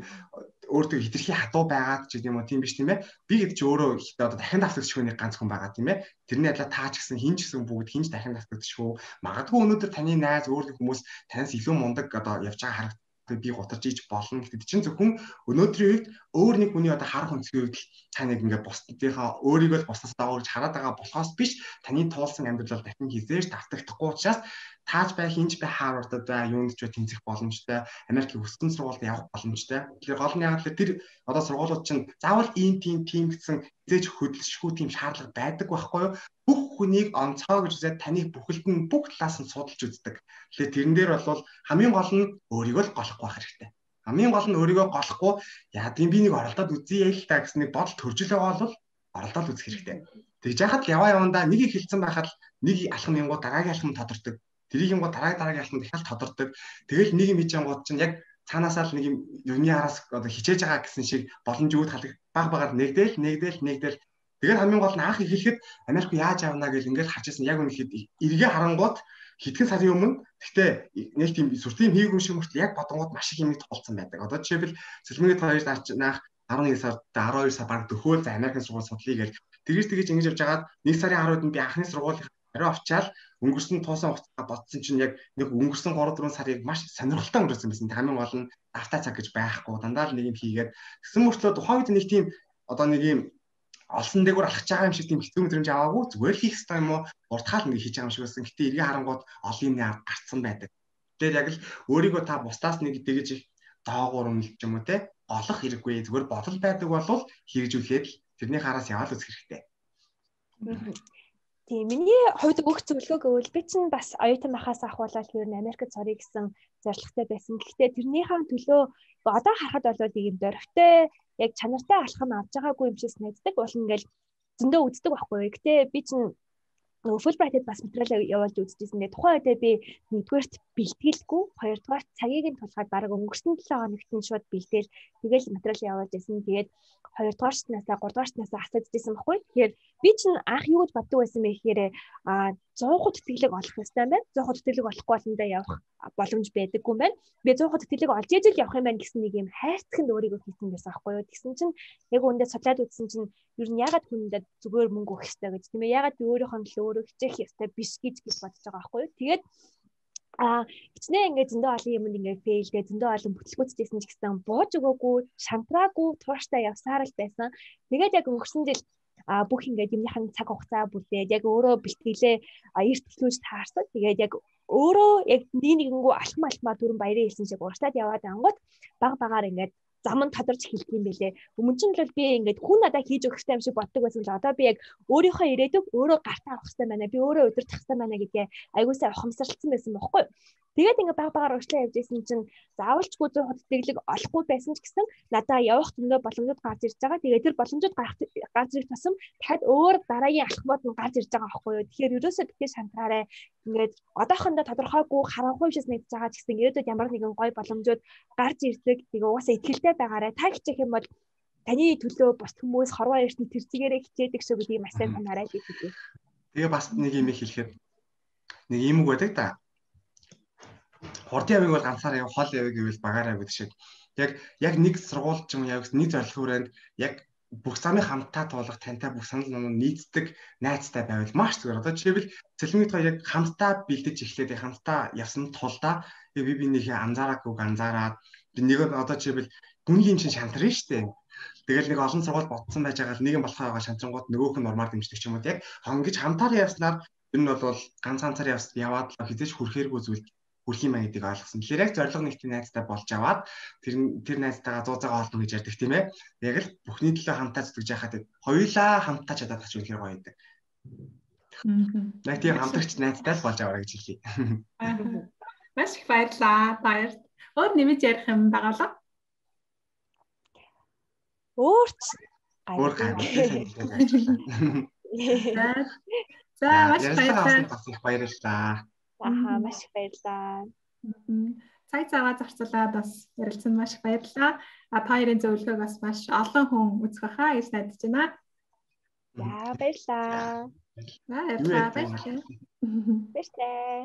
өөртөө хитрхи хатуу байгаад ч гэдэм юм тийм биш тийм ээ. Би гэдэг чи өөрөө ихтэй одоо дахин давтагдчих хүний ганц хүн байгаа тийм ээ. Тэрний адилаа таач гэсэн хинч гэсэн бүгд хинч дахин давтагдчихгүй. Магадгүй өнөөдөр таны найз өөр хүмүүс танаас илүү мундаг одоо явж байгаа харагддаг би гутарч иж болно гэдэг чинь зөвхөн өнөөдрийн үед өөр нэг хүний одоо харах өнцгийн үед та нэг ингээд бусдынхаа өөрийгөө л бусдаас дааварж хараад байгаа болохоос биш таны туулсан амьдрал дахин хизээж давтагдахгүй учраас тааж бай хинж бай Харвардад бай юунд ч тэнцэх боломжтой Америкийн хүссэн сургуульд явах боломжтой. Тэгэхээр гол нь яг л тэр одоо сургуулиуд чинь заавал ийм тийм гэсэн хизээж хөдөлшгүй тийм шаардлага байдаг байхгүй юу? Бүх хүнийг онцгой гэж үзээд таныг бүхэлд нь бүх талаас нь судалж үздэг. Тэгэхээр тэрэн дээр бол хамгийн гол нь өөрийгөө л голохгүй байх хэрэгтэй. Хамгийн гол нь өөрийгөө голохгүй яа гэм би нэг оролдоод үзье л та гэсэн нэг бодол төрж л байгаа бол оролдоод үзэх хэрэгтэй. Тэгж яхад явандаа нэг их хилцэн байхад нэг алхам юмгоо дараагийн алхам тодордог. Тэрийг юмгоо дараагийн алхам дахиад тодордог. Тэгэл нэг юм хийж ангууд чинь яг цаанаасаа л нэг юм юуны араас одоо хичээж байгаа гэсэн шиг боломжууд халах баг багаар нэгдэл. Тэгээд хамгийн гол нь анх эхлэхэд Америк яаж явна гэж ингээд харж байсан яг үнэхээр эргээ харангууд хэдхэн сарын өмнө гэхдээ нэг тийм сүртийн хийгээгүй шиг мөртлөө яг бодонгууд маш их юм тулцсан байдаг. Одоо жишээлбэл Сэлмэгэд хоёрт наах 11 сард 12 сар баг төхөөл за Америкийн сургууль судлыг гэл тэгж ингэж явж байгаад 1 сарын 10-нд би анхны сургуулийн хариу авчаал өнгөрсөн туусан хугацаа бодсон чинь яг нэг өнгөрсөн 3-4 сарыг маш сонирхолтой өнгөрсөн байсан. Хамгийн гол нь автаа цаг гэж байхгүй дандаа л нэг юм хийгээд тэгсэн мөртлөө тухайн үед нэг тийм одоо нэг юм олсон дээгүүр алхаж байгаа юм шиг тийм хэцүү мэдрэмж аваагүй зүгээр л хийх хэрэгтэй юм уу уртгаал нэг хийж байгаа юм шиг байсан. Гэтэ эргээ харангууд олон юмны арга гарцсан байдаг. Тэгэхээр яг л өөрийгөө та бусдаас нэг дэгэж доогуур үнэлж юм уу те олох хэрэггүй зүгээр бодол байдаг бол хэрэгжүүлээд тэрний хараас яваал үзэх хэрэгтэй. Тийм миний хувьд өгөх зөвлөгөө гэвэл би чинь бас оюутан байхаас ахуулаад ер нь Америкт сорё гэсэн зорилготой байсан. Гэхдээ тэрнийхээ төлөө одоо харахад бол ийм дөрвтэй яг чанартай алхам авч байгаагүй юм шиг санагддаг. Бол ингээл зөндөө үздэг байхгүй. Гэтэ би чинь нөгөө Fulbright-д бас материал явуулж үзчихсэн. Тухайн үедээ би нэгдүгээрт бэлтгэлгүй, хоёрдугаарт цагийг нь тулгаад бараг өнгөрсөн 7 хоногт нь шууд бэлдээл тэгэл материал явуулж байсан. Тэгээд хоёрдугаартнаасаа гуравдугаартнаасаа асууж ирсэн байхгүй. Тэгэхээр би чинь анх юу гэж боддог байсан бэ гэхээр 100% тэтгэлэг олох ёстой юм байна. 100% тэтгэлэг олохгүй болондоо явах боломж байдаггүй юм байна. Би 100% тэтгэлэг олж ижил явах юм байна гэсэн нэг юм хайрцагт өөрийгөө хийсэн байсан байхгүй юу. Тэгсэн чинь яг үүндээ судлаад үзсэн чинь ер нь ягаад хүндэд зүгээр мөнгө өгөх ёстой гэж тийм ээ. Ягаад би өөрийнхөө төлөө өөрөө хичээх ёстой биш гэж бодож байгаа байхгүй юу. Тэгээд хичнээн ингээд зөндөө олон юмд ингээд фейлдээ зөндөө олон бүтлгүүцтэйсэн ч гэсэн бууж өгөөгүй, шантраагүй, тууштай явсаар л байсан. Тэгээд яг өнгөрсөн жил бүх ингээд юмныхын цаг хугацаа бүлдээд яг өөрөө бэлтгэлээ эрт төлөвлөж таарсан. Тэгээд яг өөрөө яг нэгнгүү алхмаа түрэн баярын хэлсэн шиг уртад яваад ангууд баг багаар ингээд зам нь тодорч эхэлдэг юм бэлээ. Өмнө нь л би ингээд хүн надад хийж өгөх хэрэгтэй юм шиг боддог байсан л одоо би яг өөрийнхөө ирээдүг өөрөө гартаа авах хэрэгтэй байна. Би өөрөө удирдах хэрэгтэй байна гэдгээ аягуулсаа ухамсарлцсан байсан бохоггүй. Тэгээд ингээд баг багаар урьдчилан явж исэн чинь заавалчгүй 100 хот дэглэг олохгүй байсан ч гэсэн надаа явах зөндөө боломжууд гарч ирж байгаа. Тэгээд тэр боломжууд гарч ирэх тусам дахиад өөр дараагийн алхмууд нь гарч ирж байгаа байхгүй юу. Тэгэхээр ерөөсөө битгий шантраарай. Ингээд одоохондоо тодорхойгүй харанхуй шээс нэгдэж байгаа ч гэсэн ирээдүйд ямар нэгэн гоё боломжууд гарч ирдэг. Тэгээ угаасаа итгэлтэй байгаарай. Та хичээх юм бол таны төлөө бус хүмүүс хорвоо ярьсан тэр чигээрээ хичээдэг шүү гэдгийг маш сайн санаарай гэж хэлье. Тэгээ бас нэг юм хэлэхэд нэг юм үг байдаг да. Хурдан явыг бол ганцаар яв, хол явыг гэвэл багаараа гэдэг шиг. Яг нэг сургууль ч юм уу явагс нэг зорилго хүрээнд яг бүх замыг хамтаа туулах тантай бүх санал номыг нийцдэг найзтай байвал маш зүгээр. Одоо жишээлбэл цэлмэгт хоёр яг хамтаа бэлдэж эхлээд хамтаа явсан тулдаа би бинийхээ анзаараад нэг нь одоо жишээлбэл гүнгийн чинь шантарна шүү дээ. Тэгэл нэг олон сургууль ботсон байж байгаа л нэг нь болохоо байгаа шантрангууд нөгөөх нь нормаар дэмждэг ч юм уу яг хонгиж хамтаар явснаар энэ нь бол ганцаар яваад л хизээж хүрхээргүй зүйл хүрх юм аа гэдгийг ойлгосон. Тэгэхээр яг зорилго нэгтийн найзтай болж аваад тэр найзтайгаа 100 цагаа олно гэж ярьдаг тийм ээ. Яг л бүхний төлөө хамтаа зүтгэж яхад хоёулаа хамтаа чадаад тач үнэхээр гоё байдаг. Яг тийм хамтрагч найзтай л болж аваарай гэж хэлье. Маш их баярлалаа. Баяр. Өөр нэмж ярих юм байгаа л. Өөрч өөр гайвтай ажиллаа. За маш баярлалаа. Бас их баярлалаа. Маш их баярлалаа. Цаг цагаа зарцуулаад бас ярилцсан маш их баярлалаа. Та хоёрын зөвлөгөөг бас маш олон хүн үзэх байхаа гэж найдаж байна. За баярлалаа. Баярлалаа. Баярлалаа.